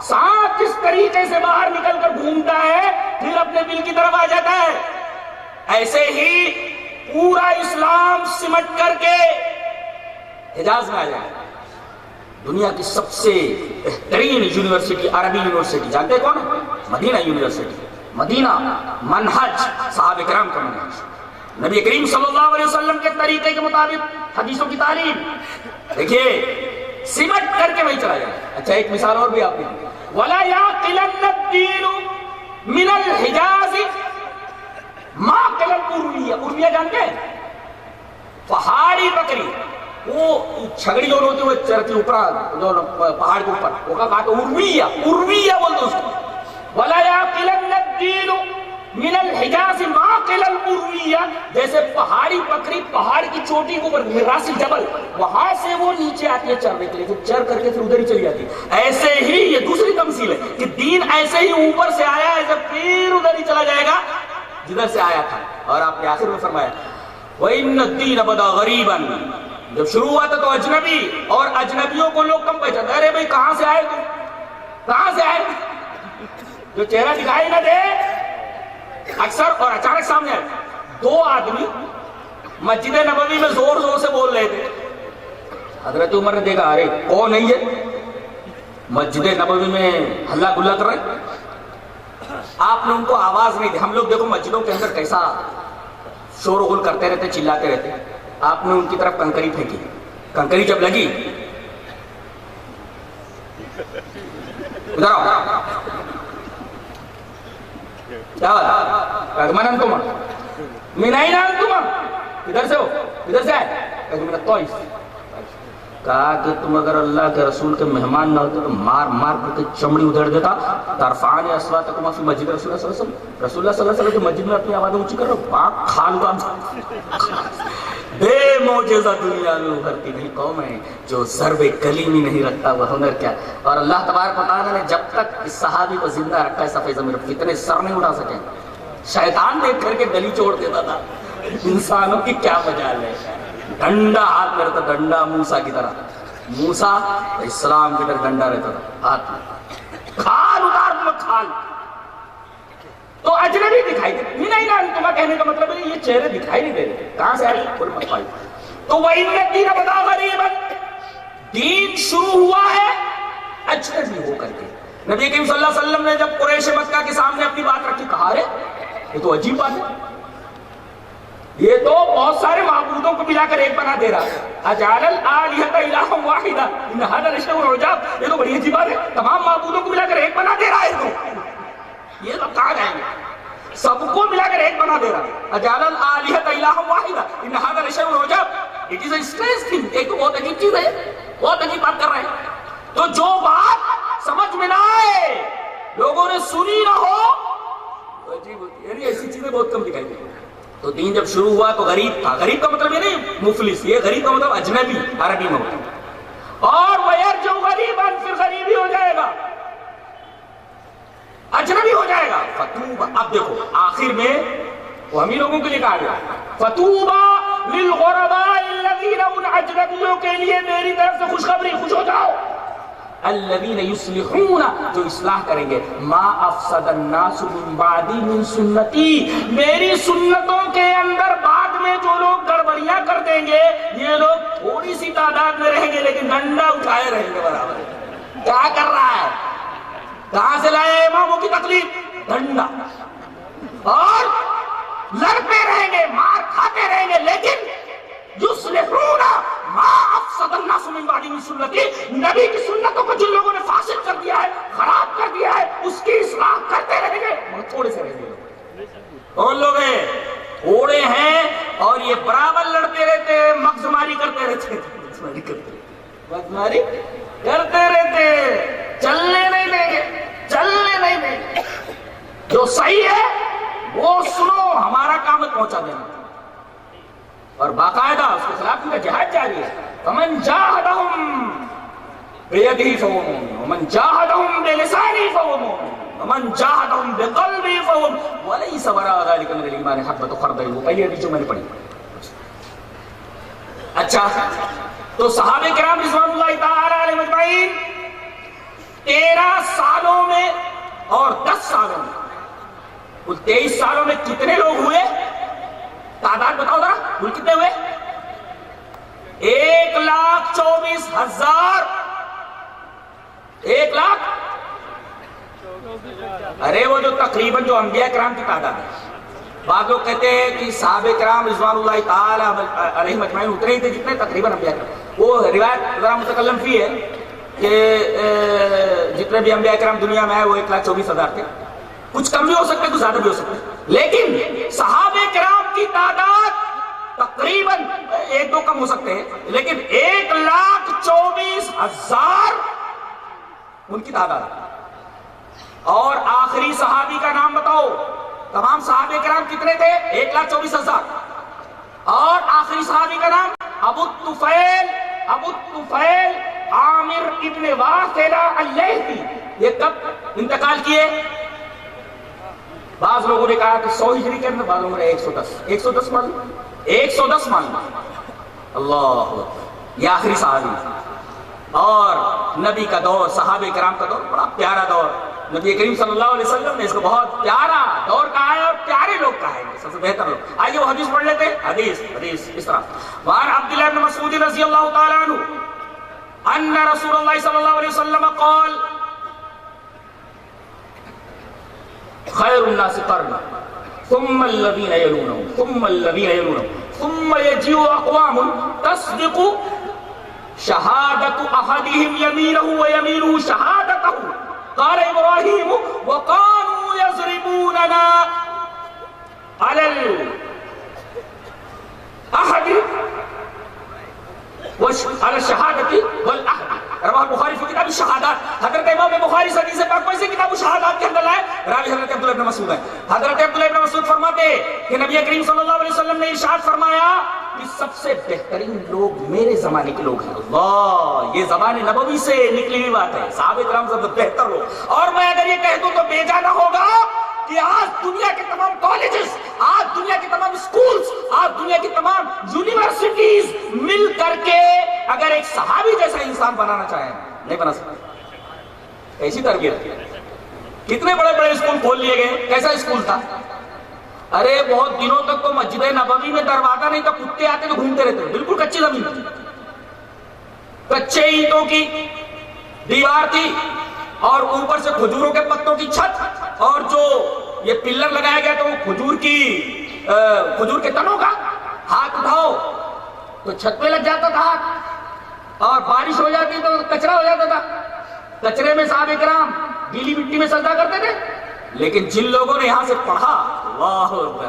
سانپ جس طریقے سے باہر نکل کر گھومتا ہے پھر اپنے بل کی طرف آ جاتا ہے, ایسے ہی پورا اسلام سمٹ کر کے حجاز میں آ جائے. دنیا کی سب سے بہترین یونیورسٹی, عربی یونیورسٹی جانتے کون ہے؟ Medina university. مدینہ منہج صحابہ کرام کا منہج, نبی کریم صلی اللہ علیہ وسلم کے طریقے کے مطابق حدیثوں کی تعلیم. دیکھیے سمٹ کر کے وہی چلا جائے. اچھا ایک مثال اور بھی آپ نے دی, وَلَا يَعْقِلَنَّ الدِّينُ مِنَ الْحِجَازِ مَعْقِلَ الْأُرْوِيَّةِ. ارویہ جانتے ہیں؟ پہاڑی بکری, وہ چھگڑی جو ہوتی ہے وہ چرتی اوپر جو پہاڑ کے اوپر, وہ کہا تو ارویہ بولتے اس کو. وَلَا يَعْقِلَنَّ الدِّينُ من الحجاز ماقل المرویہ، جیسے پہاڑی بکری پہاڑ کی چوٹی کو راس الجبل وہاں سے وہ نیچے آتی ہے چرنے کے لیے، پھر چر کر کے پھر ادھر ہی چلی جاتی ہے۔ ایسے ہی یہ دوسری تمثیل ہے کہ دین ایسے ہی اوپر سے آیا ہے جب پھر ادھر ہی چلا جائے گا جدھر سے آیا تھا۔ اور آپ نے آخر میں فرمایا وَإِنَّ الدِّينَ بَدَا غَرِيبًا، جب شروع ہوا تھا تو اجنبی، اور اجنبیوں کو لوگ کم پہچانتے، ارے بھائی کہاں سے آئے تم، کہاں سے آئے، جو چہرہ دکھائی نہ دے اکثر اور اچانک سامنے آئے۔ دو آدمی مسجد نبوی میں زور زور سے بول رہے تھے، حضرت عمر نے دیکھا ارے کون ہے یہ مسجد نبوی میں ہلا گلا کر رہے، آپ نے ان کو آواز نہیں دی۔ ہم لوگ دیکھو مسجدوں کے اندر کیسا شور و غل کرتے رہتے، چلاتے رہتے، آپ نے ان کی طرف کنکری پھینکی، کنکری جب لگی ادھر آؤ، کیا بات من انتم من این انتم، کدھر سے ہو، کدھر سے آئے، من الطائف۔ کہا کہ تم اگر اللہ کے رسول کے مہمان نہ ہوتے تو مار مار کر کے چمڑی ادھیڑ دیتا۔ ترفعان اصواتکم فی مسجد رسول اللہ صلی اللہ علیہ وسلم، رسول اللہ صلی اللہ علیہ وسلم کی مسجد میں اپنی آوازیں اونچی کر رہے ہو، پاک کھال کا بے معجزہ دنیا میں ابھرتی نہیں قوم ہے جو ضرب کلیمی نہیں رکھتا وہ ہنر کیا۔ اور اللہ تبارک و تعالیٰ نے جب تک اس صحابی کو زندہ رکھا ہے صفحہ زمین فتنے سر نہیں اڑا سکے، شیطان دیکھ کر کے گلی چھوڑ دیتا تھا۔ انسانوں کی کیا مجال ہے، ڈنڈا ہاتھ میں رہتا، ڈنڈا موسیٰ کی طرح، موسیٰ اسلام کی طرح ڈنڈا رہتا تھا ہاتھ میں، کھال اتار دو کھال۔ تو اجنبی دکھائی دے، نہیں تمہیں کہنے کا مطلب ہے یہ چہرے دکھائی نہیں دے رہے، کہاں سے آئے کوئی مت پائی۔ تو وَإِنَّ الدِّينَ بَدَا غَرِيبًا، دین شروع ہوا ہے اجنبی ہو کر کے۔ نبی کریم صلی اللہ علیہ وسلم نے جب قریش مکہ کے سامنے اپنی بات رکھی، کہا ارے یہ تو عجیب بات ہے، یہ تو بہت سارے معبودوں کو ملا کر ایک بنا دے رہا ہے، اجعل الآلہۃ الہا واحدا ان ھذا لشیء عجاب، یہ تو بڑی عجیب بات ہے، تمام معبودوں کو ملا کر ایک بنا دے رہا ہے، تو یہ تو کہاں جائیں گے، سب کو ملا کر ایک بنا دے رہا ہے، اجعل الآلہۃ الہا واحدا ان ھذا لشیء عجاب، it is a strange thing, ایک تو بہت عجیب چیز ہے، بہت عجیب بات کر رہے ہیں۔ تو جو بات سمجھ میں نہ آئے، لوگوں نے سنی نہ ہو، عجیب ہوتی ہے، یعنی ایسی چیزیں بہت کم دکھائی دیتی ہیں۔ تو دین جب شروع ہوا تو غریب تھا، غریب کا مطلب یہ نہیں مفلس، یہ غریب کا مطلب اجنبی عربی میں ہوتا ہے، اور وَيَرْجَوْ غَرِيبًا، پھر غریبی ہو جائے گا، اجنبی ہو جائے گا۔ فَتُوبَ، اب دیکھو آخر میں وہ ہمیں لوگوں کے لیے کہا گیا فَتُوبَ لِلْغُرَبَاءِ الَّذِينَ، ان اجنبیوں کے لیے میری طرف سے خوشخبری، خوش ہو جاؤ، الذین یصلحون، جو اصلاح کریں گے، ما افسد الناس من بعدی من سنتی، میری سنتوں کے اندر بعد میں جو لوگ گڑبڑیاں کر دیں گے، یہ لوگ تھوڑی سی تعداد میں رہیں گے لیکن ڈنڈا اٹھائے رہیں گے برابر۔ کیا کر رہا ہے، کہاں سے لائے اماموں کی تقلید، ڈنڈا، اور لڑتے رہیں گے، مار کھاتے رہیں گے، لیکن یصلحون ما افسد الناس من بعد من سنتی، نبی کی سنتوں کو جن لوگوں نے فاسد کر دیا ہے، خراب کر دیا ہے، اس کی اصلاح کرتے رہیں گے، مگر تھوڑے سے رہیں گے۔ کون لوگ ہیں، تھوڑے ہیں، اور یہ برابر لڑتے رہتے ہیں، مغزماری کرتے رہتے، مغزماری کرتے رہتے، چلنے نہیں دیں گے، چلنے نہیں دیں گے، جو صحیح ہے وہ سنو، ہمارا کام ہے پہنچا دینا، اور باقاعدہ اس کے خلاف ان کا جہاد جاری ہے۔ فمن جاہدہم بیدہ فہو مومن، ومن جاہدہم بلسانہ فہو مومن، ومن جاہدہم بقلبہ فہو مومن، ولیس وراء ذلک من الایمان حبۃ خردل، وہ پہلی حدیث جو میں نے پڑھی۔ اچھا، تو صحابہ کرام رضوان اللہ تعالی علیہم اجمعین 13 سالوں میں اور 10 سالوں میں، کل 23 سالوں میں کتنے لوگ ہوئے، تعداد بتاؤ ذرا، کل کتنے ہوئے، 1,24,000، 1 لاکھ، ارے وہ جو تقریباً جو انبیاء کرام کی تعداد ہے، بعض لوگ کہتے ہیں کہ صحابہ کرام رضوان اللہ تعالی علیہم اجمعین اتنے ہی تھے جتنے تقریباً انبیاء کرام، وہ روایت ذرا متکلم فی ہے کہ جتنے بھی انبیاء کرام دنیا میں آئے وہ 1,24,000 تھے، کچھ کم بھی ہو سکتے کچھ زیادہ بھی ہو سکتے، لیکن صحابہ کرام کی تعداد تقریباً 1-2 کم ہو سکتے ہیں، لیکن 1,24,000 ان کی تعداد۔ اور آخری صحابی کا نام بتاؤ، تمام صحابہ کرام کتنے تھے؟ 1,24,000. اور آخری صحابی کا نام ابو الطفیل عامر ابن واثلہ اللیثی. یہ کب انتقال کیے؟ بعض لوگوں نے کہا کہ 100 ہجری کے اندر، بعض لوگوں نے 110 معلوم. اللہ، یہ آخری صحابی. اور نبی کا دور، صحابہ کرام کا دور بڑا پیارا دور. نبی کریم صلی اللہ علیہ وسلم نے اس کو بہت پیارا دور کہا ہے اور پیارے لوگ کہا ہے، سب سے بہتر لوگ. آئیے وہ حدیث پڑھ لیتے ہیں. حدیث اس طرح وعن عبداللہ بن مسعود رضی اللہ تعالی عنہ ان رسول اللہ صلی اللہ علیہ وسلم قال خیر الناس قرنا ثم الذين يلونهم ثم الذين يلونهم ثم يجيء اقوام تصدق شهادة احدهم يمينه ويمينه شهادته. قال ابراهيم وكانوا يضربوننا على الاحد على الشهادة والاحد. رواه البخاری فی کتاب الشہادات. حضرت امام بخاری حدیث پاک میں سے کتاب الشہادات کے اندر لائے. راوی حضرت عبداللہ ابن مسعود ہے. حضرت عبداللہ ابن مسعود فرماتے کہ نبی کریم صلی اللہ علیہ وسلم نے ارشاد فرمایا کہ سب سے بہترین لوگ میرے زمانے کے لوگ ہیں. اللہ، یہ زبان نبوی سے نکلی ہوئی بات ہے. صحابہ کرام سب سے بہتر لوگ. اور میں اگر یہ کہہ دوں تو بیجا نہ ہوگا کہ آج دنیا کے تمام کالجز، آج دنیا کے تمام اسکولز، آج دنیا کی تمام یونیورسٹیز مل کر کے اگر ایک صحابی جیسا انسان بنانا چاہیں، نہیں بنا سکتے. ایسی تربیت. کتنے بڑے بڑے اسکول کھول لیے گئے. کیسا اسکول تھا؟ ارے بہت دنوں تک تو مسجد نبوی میں دروازہ نہیں تھا، کتے آتے تو گھومتے رہتے. بالکل کچی زمین تھی، کچے اینٹوں کی دیوار تھی اور اوپر سے کھجوروں کے پتوں کی چھت، اور جو یہ پلر لگایا گیا تھا وہ کھجور کے تنوں کا. ہاتھ اٹھاؤ تو چھت پہ لگ جاتا تھا ہاتھ، اور بارش ہو جاتی تو کچرا ہو جاتا تھا. کچرے میں صحابہ کرام گیلی مٹی میں سجدہ کرتے تھے. لیکن جن لوگوں نے یہاں سے پڑھا، اللہ اکبر،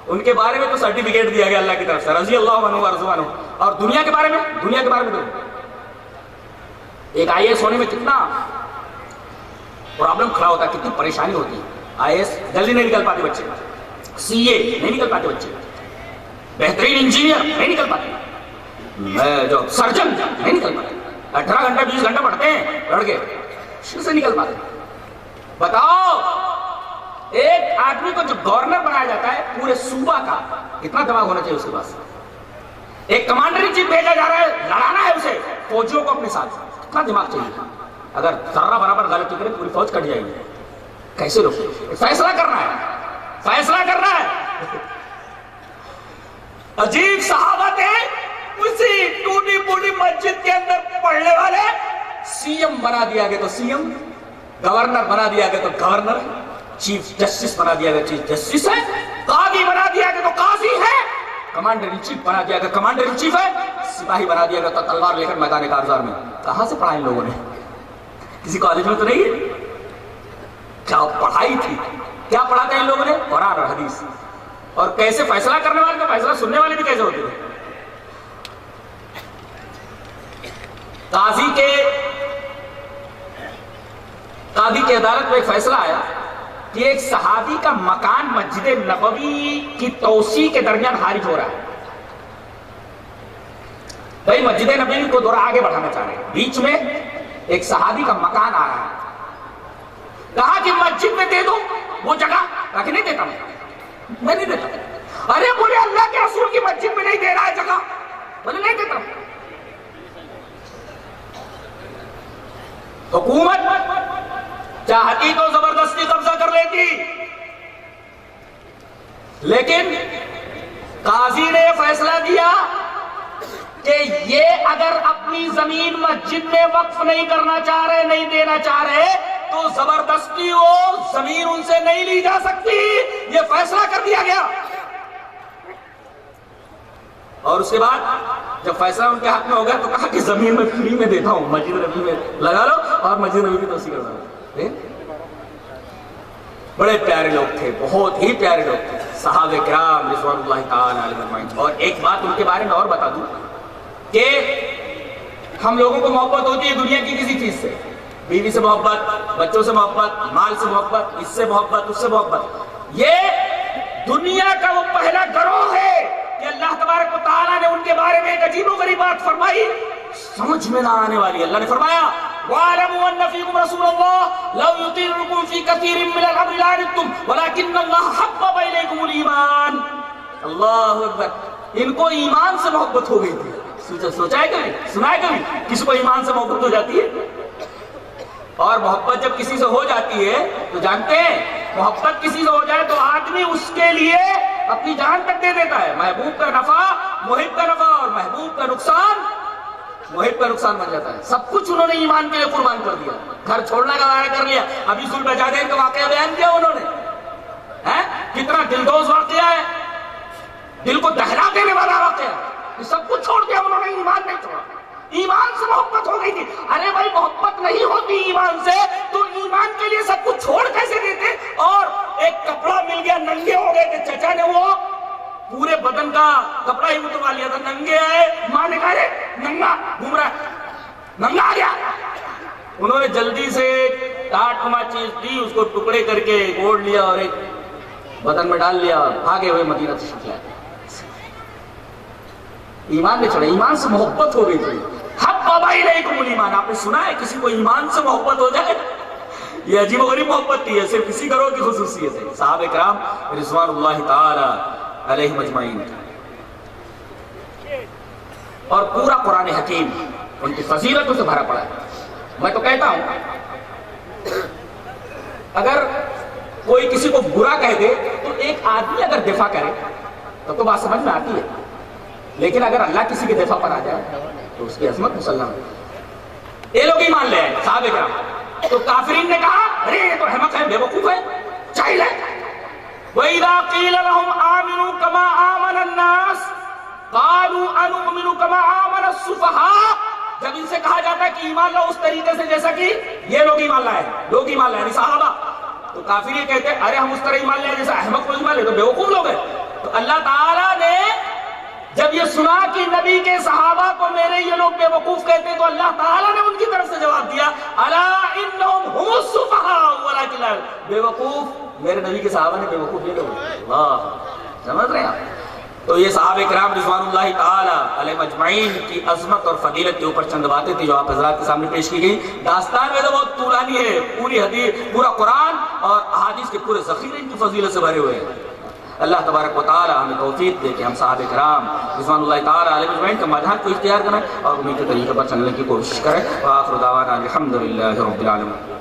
ان کے بارے میں تو سرٹیفکیٹ دیا گیا اللہ کی طرف سے، رضی اللہ عنہ ورضوان عنہ. اور دنیا کے بارے میں تو ایک IAS ہونے میں کتنا پرابلم کھڑا ہوتا ہے، کتنی پریشانی ہوتی ہے. IAS جلدی نہیں نکل پاتے بچے، CA نہیں نکل پاتے بچے، بہترین انجینئر نہیں نکل پاتے، جو سرجن نہیں نکل پاتے. 18 گھنٹہ 20 گھنٹہ پڑھتے ہیں لڑکے، مشکل سے نکل پاتے. بتاؤ ایک آدمی کو جو گورنر بنایا جاتا ہے پورے صوبہ کا، کتنا دماغ ہونا چاہیے اس کے پاس. ایک کمانڈر ان چیف بھیجا جا رہا ہے، لڑانا ہے اسے، فوجیوں کو اپنے ساتھ، کتنا دماغ چاہیے. اگر ذرہ برابر غلطی کرے پوری فوج کٹ جائے گی. کیسے لوگ فیصلہ کرنا ہے. عجیب صحابہ تھے. اسی ٹوٹی پوٹی مسجد کے اندر پڑھنے والے CM بنا دیا گیا تو CM، گورنر بنا دیا گیا تو گورنر، چیف جسٹس بنا دیا گیا چیف جسٹس ہے، قاضی بنا دیا گیا تو قاضی ہے، کمانڈر ان چیف بنا دیا گیا کمانڈر ان چیف ہے، سپاہی بنا دیا گیا تو تلوار لے کر میدان کارزار میں. کہاں سے پڑھا ان لوگوں نے؟ کسی کالج میں تو نہیں. کیا پڑھائی تھی، کیا پڑھا تھا ان لوگوں نے؟ قرآن اور حدیث. اور کیسے فیصلہ کرنے والے کا فیصلہ سننے والے بھی کیسے ہوتے تھے. قاضی کے عدالت میں ایک فیصلہ آیا کہ ایک صحابی کا مکان مسجد نبوی کی توسیع کے درمیان خارج ہو رہا ہے. بھائی مسجد نبوی کو تھوڑا آگے بڑھانا چاہ رہے ہیں، بیچ میں ایک صحابی کا مکان آ رہا ہے. کہا کہ مسجد میں دے دو وہ جگہ. کہا کہ نہیں دیتا، میں نہیں دیتا. ارے بولے اللہ کے رسول کی مسجد میں نہیں دے رہا ہے جگہ. بولے نہیں دیتا. حکومت چاہتی تو زبردستی قبضہ کر لیتی، لیکن قاضی نے فیصلہ دیا کہ یہ اگر اپنی زمین مسجد میں وقف نہیں کرنا چاہ رہے، نہیں دینا چاہ رہے، تو زبردستی وہ زمین ان سے نہیں لی جا سکتی. یہ فیصلہ کر دیا گیا. اور اس کے بعد جب فیصلہ ان کے ہاتھ میں ہو گیا تو کہا کہ زمین میں فری میں دیتا ہوں، مسجد نبوی میں لگا لو اور مسجد نبوی کی توسیع کروا لو. بڑے پیارے لوگ تھے، بہت ہی پیارے لوگ تھے صحابہ کرام رضوان اللہ تعالی علیہم اجمعین. اور ایک بات ان کے بارے میں اور بتا دوں کہ ہم لوگوں کو محبت ہوتی ہے دنیا کی کسی چیز سے، بیوی سے محبت، بچوں سے محبت، مال سے محبت، اس سے محبت، اس سے محبت. یہ دنیا کا وہ پہلا گروہ ہے کہ اللہ تبارک و تعالیٰ نے ان کے بارے میں ایک عجیب و غریب بات فرمائی، سمجھ میں نہ آنے والی۔ اللہ نے فرمایا وَاعْلَمُوا أَنَّ فِيكُمْ رَسُولَ اللَّهِ لَوْ يُطِيعُكُمْ فِي كَثِيرٍ مِّنَ الْأَمْرِ لَعَنِتُّمْ وَلَكِنَّ اللَّهَ حَبَّبَ إِلَيْكُمُ الْإِيمَانَ۔ اللہ اکبر، ان کو ایمان سے محبت ہو گئی تھی۔ سوچا ہے کبھی، سنا ہے کبھی کسی کو ایمان سے محبت ہو جاتی ہے؟ اور محبت جب کسی سے ہو جاتی ہے تو جانتے ہیں، محبت کسی سے ہو جائے تو آدمی اس کے لیے اپنی جان تک دے دیتا ہے۔ محبوب کا نفع محب کا نفع، اور محبوب کا نقصان محب کا نقصان بن جاتا ہے۔ سب کچھ انہوں نے ایمان کے لیے قربان کر دیا، گھر چھوڑنے کا وعدہ کر لیا۔ ابھی صلح بجادین کا واقعہ بیان کیا انہوں نے، کتنا دلدوز واقعہ ہے، دل کو دہلا دینے والا واقعہ۔ سب کچھ چھوڑ دیا انہوں نے، ایمان نہیں چھوڑا۔ ایمان سے محبت ہو گئی تھی۔ ارے بھائی محبت نہیں ہوتی ایمان سے تو ایمان کے لیے سب کچھ چھوڑ کیسے دیتے؟ اور ایک کپڑا مل گیا، ننگے ہو گئے تھے، چچا نے وہ پورے بدن کا کپڑا ہی اتروا لیا تھا، ننگے آئے، ماں نے کہا ننگا گھوم رہا ہے، ننگا آ گیا۔ انہوں نے جلدی سے ٹاٹ نما چیز دی، اس کو ٹکڑے کر کے اوڑھ لیا اور ایک بدن میں ڈال لیا، بھاگے ہوئے مدینہ تشریف لائے۔ ایمان نے چھوڑا، ایمان سے محبت ہو گئی تھی۔ حبب الیکم الایمان، آپ نے سنا ہے کسی کو ایمان سے محبت ہو جائے؟ یہ عجیب و غریب محبت تھی، صرف کسی گروہ کی خصوصیت ہے۔ صحابہ کرام رضوان اللہ تعالی علیہم اجمعین، اور پورا قرآن حکیم ان کی فضیلتوں سے بھرا پڑا ہے۔ میں تو کہتا ہوں اگر کوئی کسی کو برا کہہ دے تو ایک آدمی اگر دفاع کرے تو بات سمجھ میں آتی ہے، لیکن اگر اللہ کسی کے دفاع پر آ جائے تو اس کی عظمت مسلم ہے۔ یہ لوگ ایمان لے آئے صحابہ کرام، تو کافرین نے کہا ارے یہ تو احمق ہے، بے وقوف ہے، جاہل ہے۔ وَإِذَا قِيلَ لَهُمْ آمِنُوا كَمَا آمَنَ النَّاسُ قَالُوا أَنُؤْمِنُ كَمَا آمَنَ السُّفَهَاءُ، جب ان سے کہا جاتا ہے کہ ایمان لاؤ اس طریقے سے جیسا کہ یہ لوگ ایمان لائے، لوگ ایمان لائے یعنی صحابہ، تو کافر یہ کہتے ہیں ارے ہم اس طرح ایمان لائے جیسا احمق کو ایمان لے، تو بے وقوف لوگ ہیں۔ تو اللہ تعالیٰ نے جب یہ سنا کہ نبی کے صحابہ کو میرے یہ لوگ بے وقوف کہتے ہیں تو اللہ تعالیٰ نے ان کی طرف سے جواب دیا الا انہم هم السفہاء ولکن لا، بے وقوف میرے نبی کے صحابہ نے بے وقوف یہ لوگ، اللہ سمجھ رہے ہیں آپ؟ تو یہ صحابہ کرام رضوان اللہ تعالی علیہم اجمعین کی عظمت اور فضیلت کے اوپر چند باتیں تھی جو آپ حضرات کے سامنے پیش کی گئی۔ داستان میں تو بہت طولانی ہے، پوری حدیث، پورا قرآن اور احادیث کے پورے ذخیرے ان کی فضیلت سے بھرے ہوئے ہیں۔ اللہ تبارک و تعالی ہمیں توفیق دے کہ ہم صحابہ کرام رضوان اللہ تعالی علیہم اجمعین کا منہج کو اختیار کریں اور انہیں کے طریقے پر چلنے کی کوشش کریں۔ وآخر دعوانا الحمدللہ رب العالمین۔